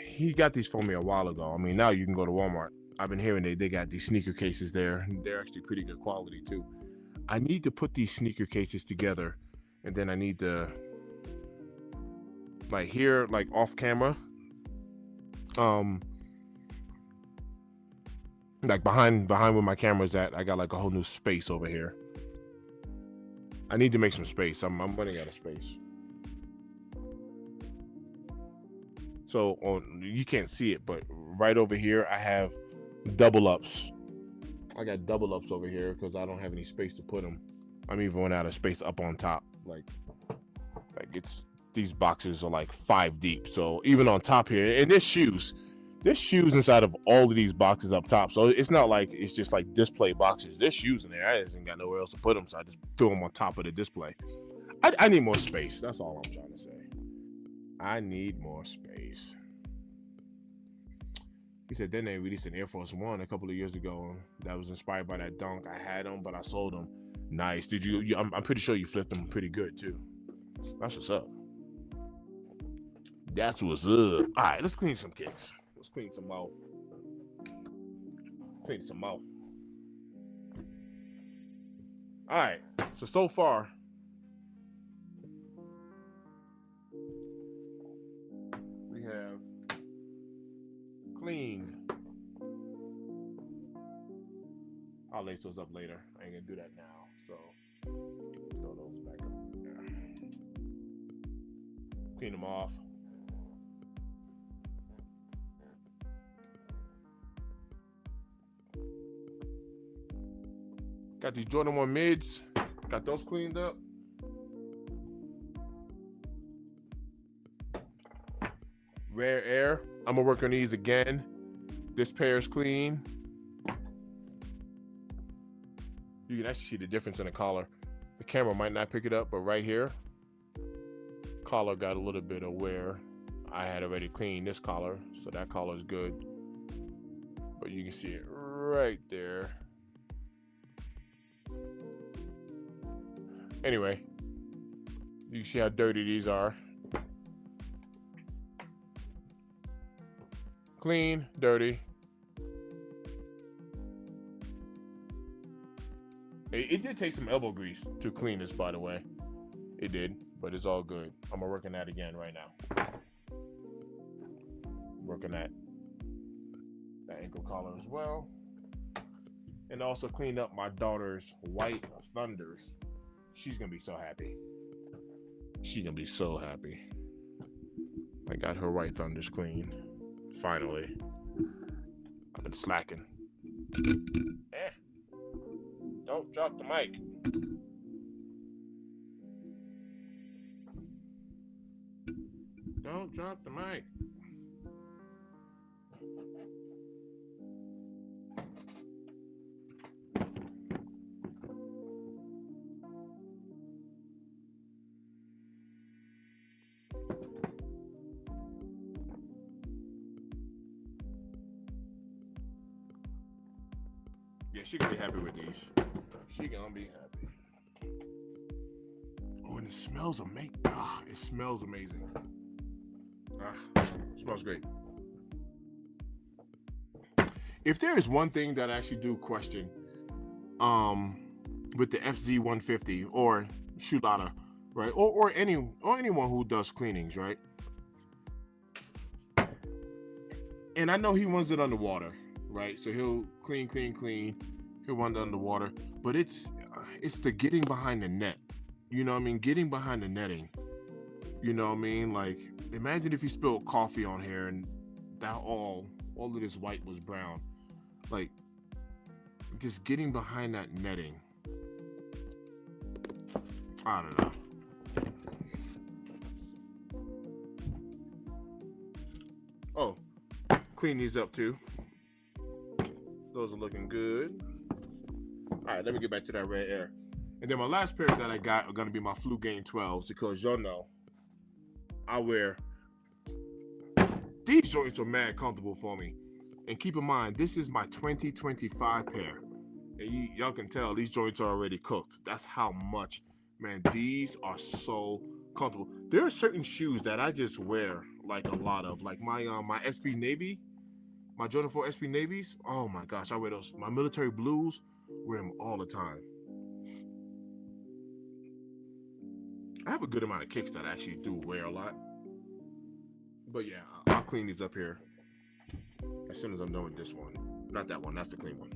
he got these for me a while ago. I mean, now you can go to Walmart. I've been hearing they got these sneaker cases there. They're actually pretty good quality too. I need to put these sneaker cases together, and then I need to like here, like off camera, um, like behind where my camera's at. I got like a whole new space over here. I need to make some space. I'm running out of space. So on, you can't see it, but right over here I have double ups. I got double ups over here because I don't have any space to put them. I'm even running out of space up on top. Like it's these boxes are like 5 deep. So even on top here, and there's shoes inside of all of these boxes up top. So it's not like it's just like display boxes. There's shoes in there. I just ain't got nowhere else to put them, so I just threw them on top of the display. I need more space. That's all I'm trying to say. I need more space. He said then they released an Air Force One a couple of years ago that was inspired by that dunk. I had them, but I sold them. Nice. Did you I'm pretty sure you flipped them pretty good too. That's what's up. That's what's up. All right, let's clean some kicks. Let's clean some more. Clean some more. All right. So far, we have cleaned. I'll lace those up later. I ain't gonna do that now. So throw those back up there. Clean them off. Got these Jordan 1 mids. Got those cleaned up. Rare Air. I'm gonna work on these again. This pair is clean. You can actually see the difference in the collar. The camera might not pick it up, but right here, collar got a little bit of wear. I had already cleaned this collar, so that collar is good. But you can see it right there. Anyway, you can see how dirty these are. Clean, dirty. It did take some elbow grease to clean this, by the way. It did, but it's all good. I'm gonna work on that again right now. Working that ankle collar as well. And also cleaned up my daughter's white Thunders. She's gonna be so happy. She's gonna be so happy. I got her white Thunders clean. Finally. I've been slacking. Don't drop the mic. Don't drop the mic. Yeah, she gonna be happy with these. She gonna be happy. Oh, and it smells amazing. It smells amazing. Smells great. If there is one thing that I actually do question, with the FZ150 or Shulata, right, or anyone who does cleanings, right, and I know he runs it underwater, right, so he'll clean, he'll run it underwater, but it's the getting behind the net, you know what I mean, getting behind the netting, you know what I mean, like imagine if you spilled coffee on here and that all of this white was brown, like just getting behind that netting. I don't know. Oh, clean these up too. Those are looking good. All right, let me get back to that red air. And then my last pair that I got are gonna be my Flu Game 12s because y'all know I wear these joints are mad comfortable for me. And keep in mind, this is my 2025 pair. And y'all can tell these joints are already cooked. That's how much, man, these are so comfortable. There are certain shoes that I just wear like a lot of, like my SB Navy, my Jordan 4 SB Navies. Oh my gosh, I wear those. My military blues, wear them all the time. I have a good amount of kicks that I actually do wear a lot. But yeah, I'll clean these up here as soon as I'm done with this one. Not that one, that's the clean one.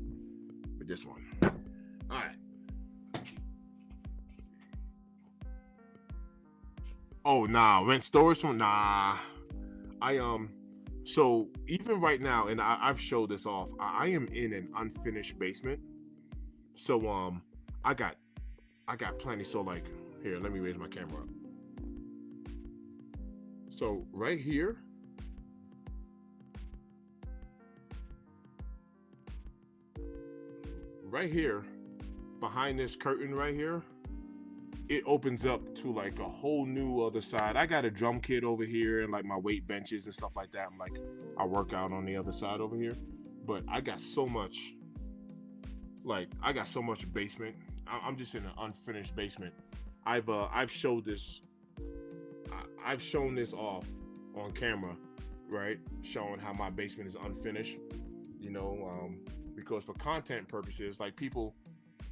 But this one. All right. Oh nah, rent storage one. Nah, So even right now, and I've showed this off. I am in an unfinished basement. So I got plenty. So like here, let me raise my camera up. So right here, behind this curtain right here, it opens up to like a whole new other side. I got a drum kit over here and like my weight benches and stuff like that. I'm like, I work out on the other side over here, but I got so much basement. I'm just in an unfinished basement. I've shown this off on camera, right? Showing how my basement is unfinished, you know, because for content purposes, like people,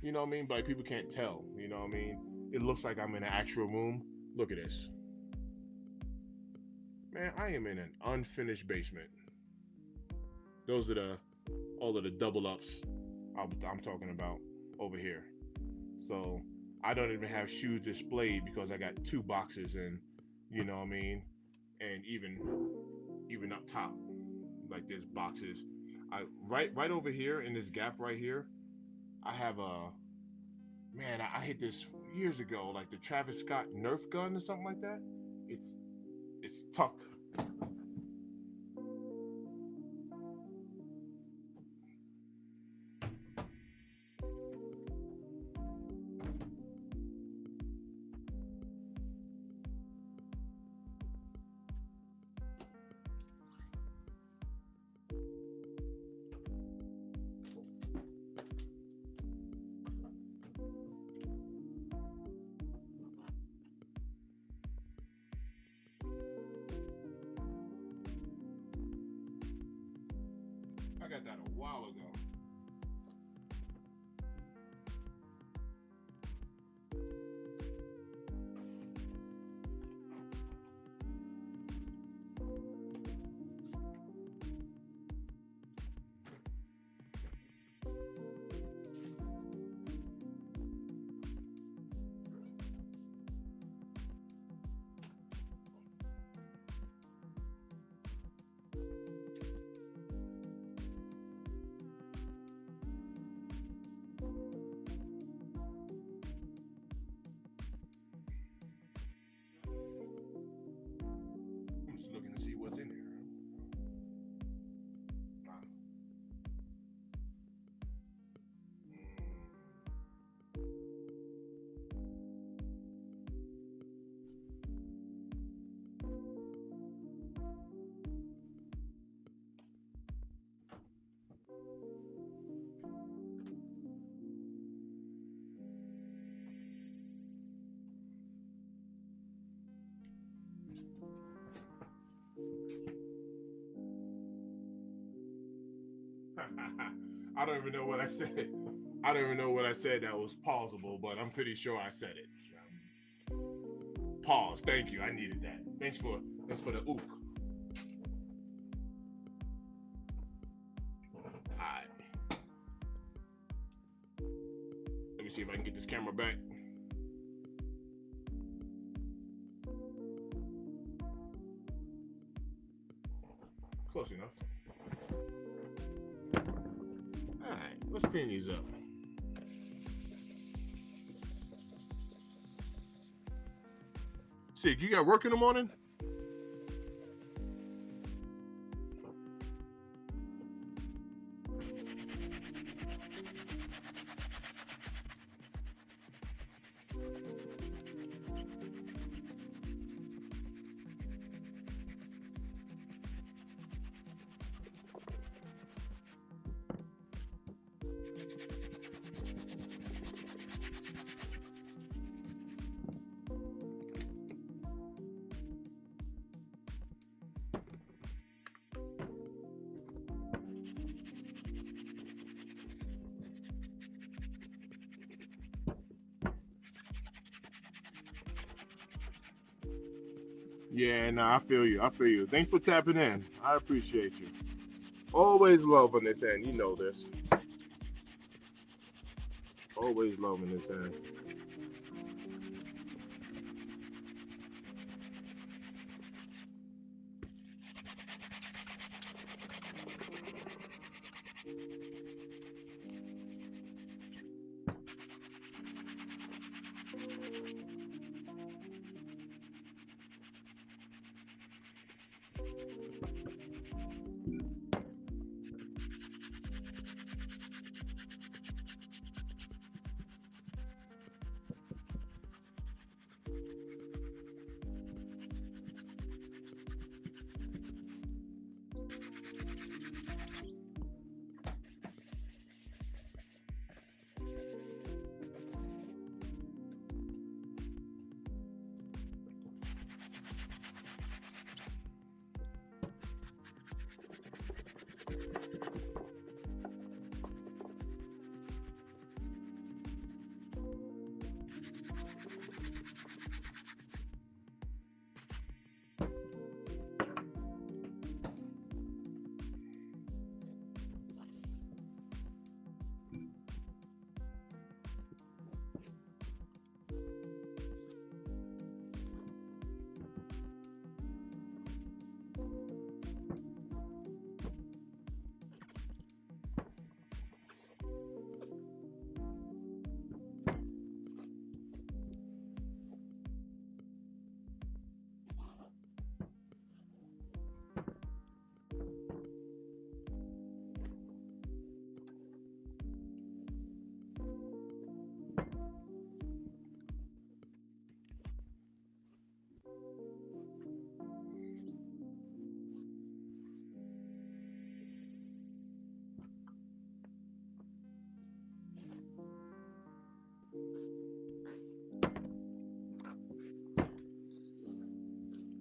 you know what I mean? Like people can't tell, you know what I mean? It looks like I'm in an actual room. Look at this. Man, I am in an unfinished basement. Those are all of the double ups I'm talking about over here. So I don't even have shoes displayed because I got 2 boxes and, you know what I mean? And even up top, like there's boxes. Right over here in this gap right here, I have I hit this years ago, like the Travis Scott Nerf gun or something like that. It's tucked. I got that a while ago. I don't even know what I said. I don't even know what I said that was pausable, but I'm pretty sure I said it. Pause. Thank you. I needed that. Thanks for the oop. Alright. Let me see if I can get this camera back. Close enough. Alright, let's clean these up. See, you got work in the morning? Yeah, nah, I feel you. I feel you. Thanks for tapping in. I appreciate you. Always love on this end. You know this. Always love on this end.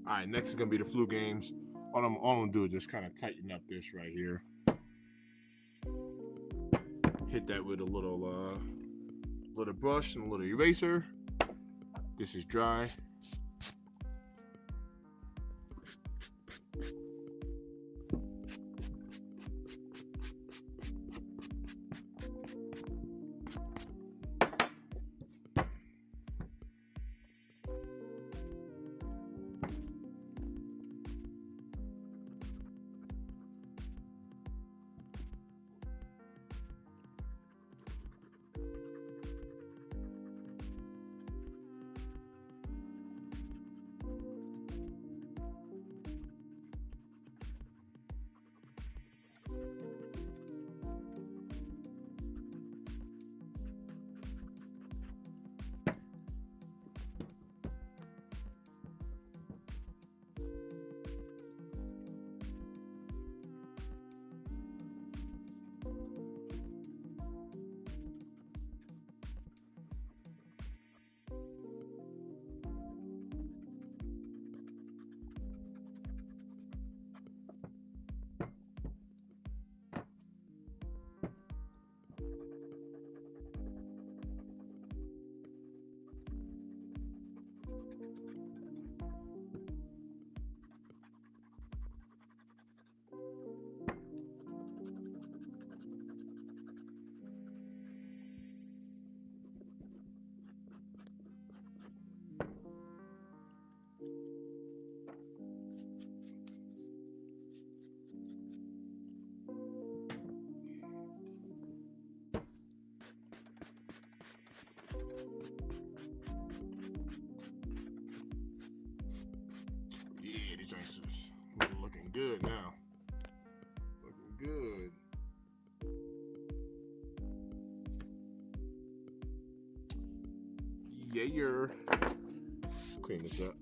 All right, next is gonna be the flu games. All I'm gonna do is just kind of tighten up this right here. Hit that with a little brush and a little eraser. This is dry. good now. Looking good. Yeah, you're. Clean this up.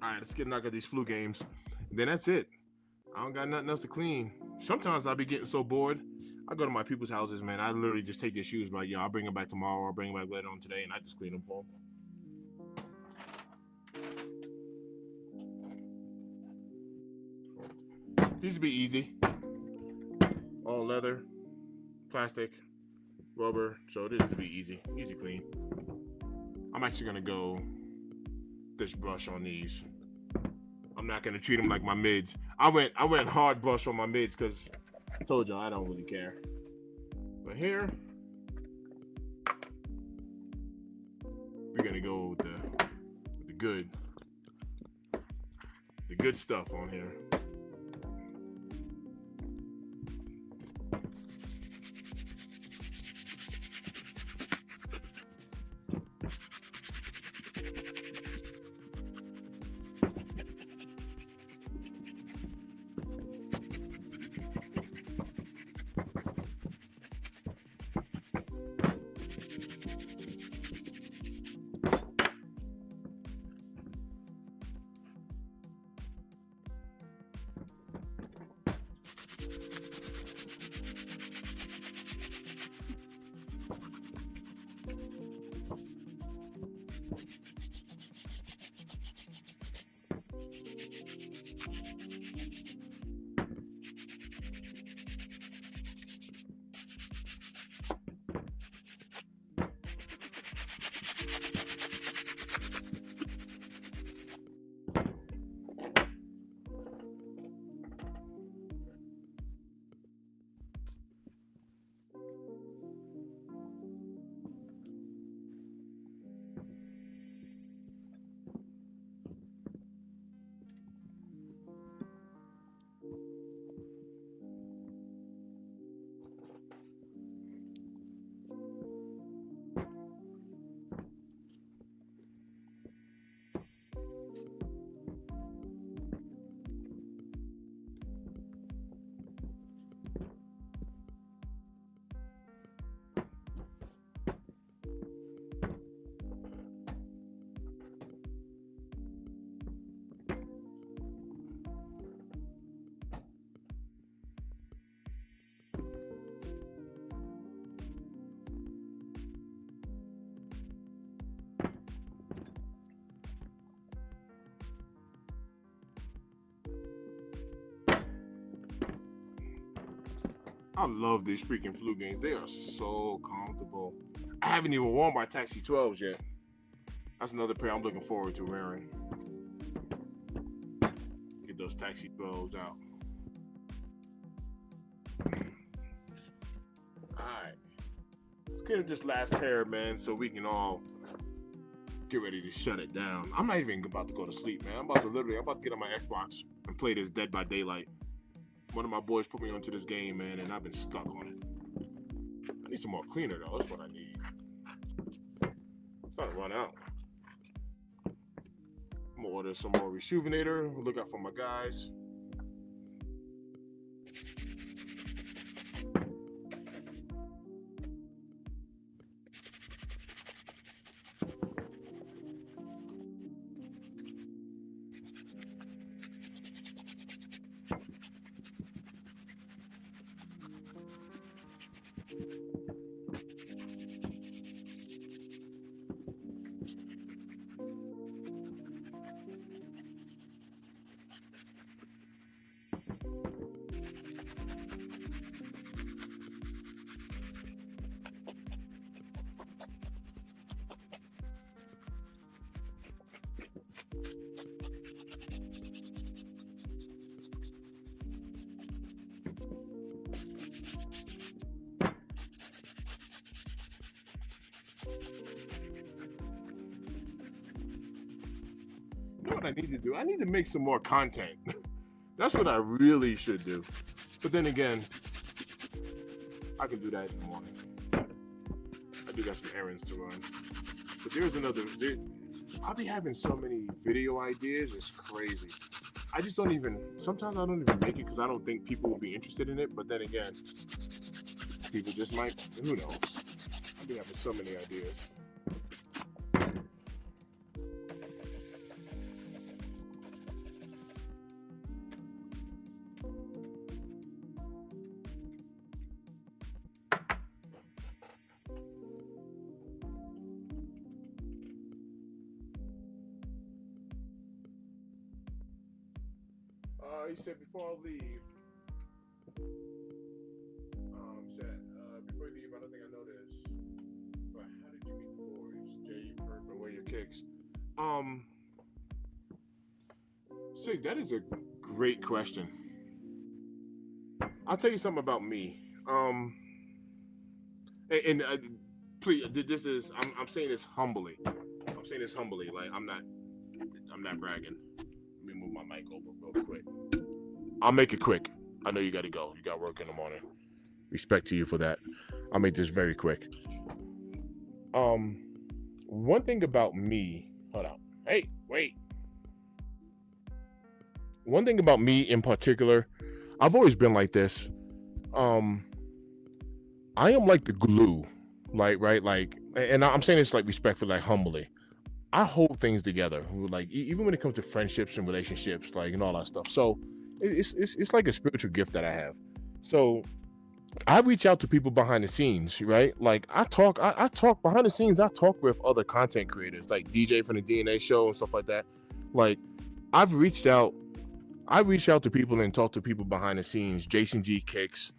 All right, let's get knocked out these flu games. Then that's it. I don't got nothing else to clean. Sometimes I'll be getting so bored. I go to my people's houses, man. I literally just take their shoes, like, I'll bring them back tomorrow, or bring them back later on today, and I just clean them for them. These would be easy. All leather, plastic, rubber, so this would be easy. Easy clean. I'm actually gonna go this brush on these. I'm not gonna treat them like my mids. I went hard brush on my mids because I told y'all I don't really care. But here, we're gonna go with the good stuff on here. I love these freaking flu games. They are so comfortable. I haven't even worn my Taxi 12s yet. That's another pair I'm looking forward to wearing. Get those Taxi 12s out. Alright. Let's get this last pair, man, so we can all get ready to shut it down. I'm not even about to go to sleep, man. I'm about to get on my Xbox and play this Dead by Daylight. One of my boys put me onto this game, man, and I've been stuck on it. I need some more cleaner, though. That's what I need. It's starting to run out. I'm gonna order some more Rejuvenator. Look out for my guys. know what I need to do? I need to make some more content. That's what I really should do. But then again, I can do that in the morning. I do got some errands to run. But there's another. I'll be having so many video ideas. It's crazy. I just don't even. Sometimes I don't even make it because I don't think people will be interested in it. But then again, people just might. Who knows? I'll be having so many ideas. He said before I leave, before you leave, I don't think I know this, but how did you meet the boys? Jay, Perp, and where your kicks? Sig, that is a great question. I'll tell you something about me. And please, this is I'm saying this humbly. I'm saying this humbly. Like I'm not bragging. Let me move my mic over real quick. I'll make it quick. I know you got to go. You got work in the morning. Respect to you for that. I'll make this very quick. One thing about me. Hold on. Hey, wait. One thing about me in particular, I've always been like this. I am like the glue, and I'm saying this like respectfully, like humbly. I hold things together, like even when it comes to friendships and relationships, like and all that stuff. So it's like a spiritual gift that I have. So I reach out to people behind the scenes, right? Like I talk behind the scenes. I talk with other content creators, like DJ from the DNA show and stuff like that. Like I've reached out to people and talk to people behind the scenes. Jason G Kicks,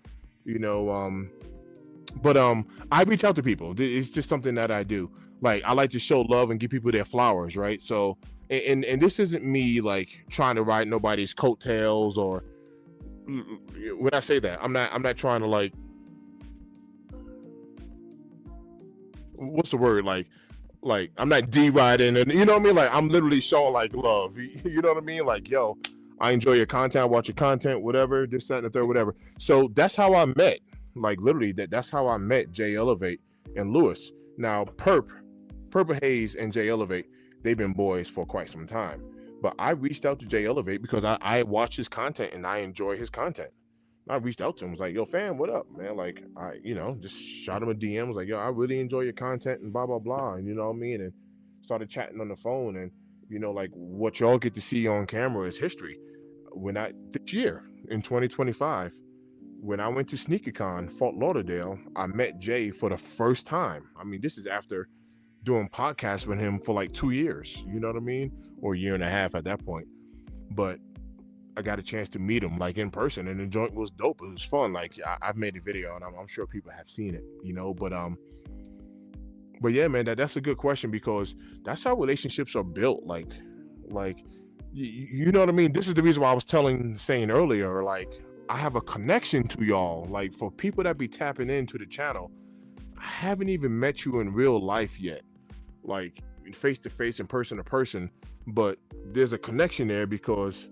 but I reach out to people. It's just something that I do. Like I like to show love and give people their flowers, right? So, and this isn't me like trying to ride nobody's coattails or when I say that, I'm not trying to like, what's the word? Like I'm not D-riding and you know what I mean? Like I'm literally showing like love. You know what I mean? Like, yo, I enjoy your content, I watch your content, whatever, this, that, and the third, whatever. So that's how I met. Like literally that's how I met Jay Elevate and Lewis. Now Purple Haze and Jay Elevate, they've been boys for quite some time. But I reached out to Jay Elevate because I watch his content and I enjoy his content. I reached out to him, was like, yo, fam, what up, man? Like, I, just shot him a DM, was like, yo, I really enjoy your content and blah, blah, blah. And you know what I mean? And started chatting on the phone. And, like what y'all get to see on camera is history. This year, in 2025, when I went to SneakerCon, Fort Lauderdale, I met Jay for the first time. I mean, this is after doing podcasts with him for like 2 years, you know what I mean? Or a year and a half at that point. But I got a chance to meet him like in person and the joint was dope. It was fun. Like I've made a video and I'm sure people have seen it, but yeah, man, that's a good question because that's how relationships are built. Like, you know what I mean? This is the reason why I was saying earlier, like I have a connection to y'all. Like for people that be tapping into the channel, I haven't even met you in real life yet. Like face to face and person to person, but there's a connection there because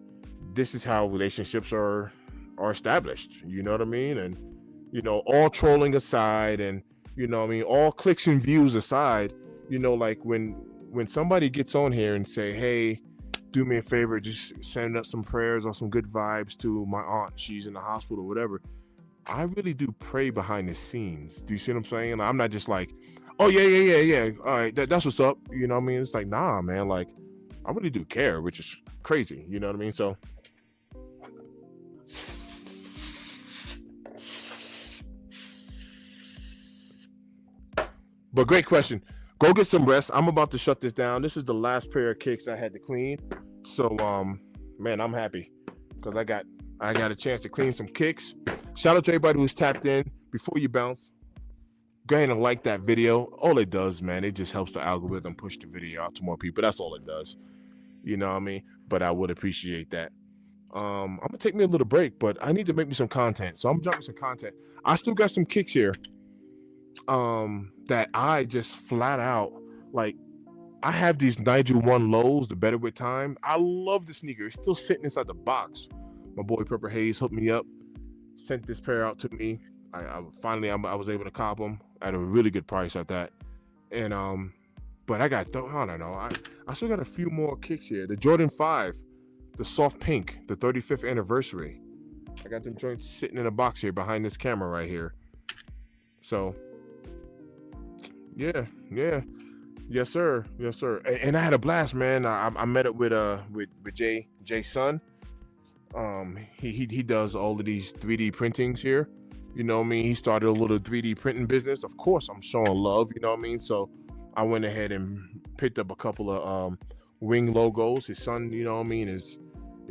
this is how relationships are established, you know what I mean? And all trolling aside and all clicks and views aside, like when somebody gets on here and say, hey, do me a favor, just send up some prayers or some good vibes to my aunt, she's in the hospital or whatever, I really do pray behind the scenes. Do you see what I'm saying? I'm not just like, oh yeah. All right, that's what's up. You know what I mean? It's like, nah, man. Like, I really do care, which is crazy. You know what I mean? So, but great question. Go get some rest. I'm about to shut this down. This is the last pair of kicks I had to clean. So, man, I'm happy because I got a chance to clean some kicks. Shout out to everybody who's tapped in. Before you bounce, go ahead and like that video. All it does, man, it just helps the algorithm push the video out to more people. That's all it does. You know what I mean? But I would appreciate that. I'm gonna take me a little break, but I need to make me some content. So I'm jumping some content. I still got some kicks here that I just flat out like I have these Nigel 1 lows, the Better With Time. I love the sneaker. It's still sitting inside the box. My boy Pepper Hayes hooked me up, sent this pair out to me. I finally I was able to cop them at a really good price at that. And but I don't know. I still got a few more kicks here. The Jordan 5, the soft pink, the 35th anniversary. I got them joints sitting in a box here behind this camera right here. So yeah, yeah. Yes, sir. Yes, sir. And I had a blast, man. I met up with Jay's son. He does all of these 3D printings here. You know what I mean? He started a little 3D printing business. Of course, I'm showing love. You know what I mean? So I went ahead and picked up a couple of wing logos. His son, you know what I mean, is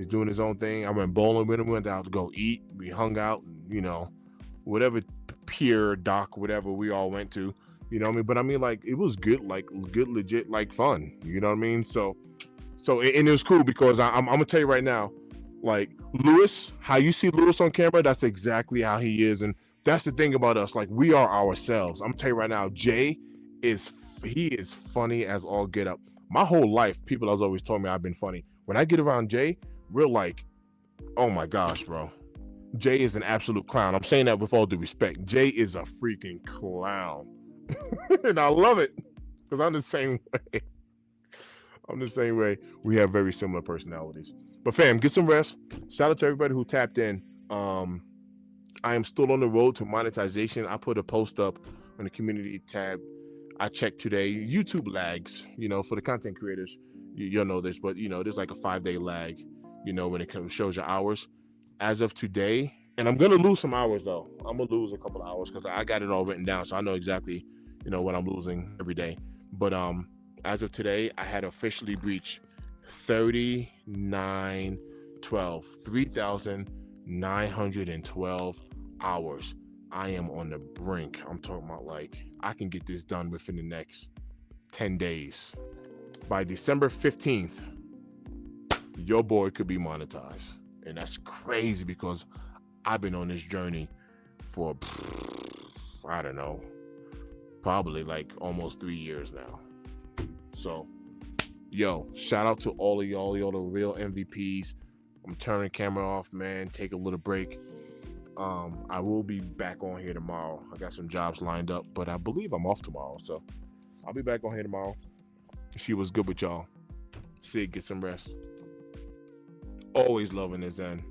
doing his own thing. I went bowling with him. Went out to go eat. We hung out. You know, whatever pier, dock, whatever we all went to. You know what I mean? But I mean, like, it was good, like, good, legit, like, fun. You know what I mean? So, and it was cool because I'm gonna tell you right now, like, Lewis, how you see Lewis on camera, that's exactly how he is, and that's the thing about us. Like, we are ourselves. I'm gonna tell you right now, Jay is funny as all get up. My whole life, people has always told me I've been funny. When I get around Jay, we're like, oh my gosh, bro. Jay is an absolute clown. I'm saying that with all due respect. Jay is a freaking clown. And I love it because I'm the same way. I'm the same way. We have very similar personalities. But fam, get some rest. Shout out to everybody who tapped in. I am still on the road to monetization. I put a post up on the community tab. I checked today. YouTube lags, you know, for the content creators. You'll know this, but you know, there's like a 5-day lag, you know, when it shows your hours. As of today, and I'm gonna lose some hours though. I'm gonna lose a couple of hours because I got it all written down, so I know exactly, you know, what I'm losing every day. But as of today, I had officially breached 3,912 hours. I am on the brink. I'm talking about, like, I can get this done within the next 10 days. By December 15th, your boy could be monetized. And that's crazy because I've been on this journey for, I don't know, probably like almost 3 years now. So, yo, shout out to all of y'all the real MVPs. I'm turning camera off, man. Take a little break. I will be back on here tomorrow. I got some jobs lined up, but I believe I'm off tomorrow. So I'll be back on here tomorrow. See what's good with y'all. Sid, get some rest. Always loving this end.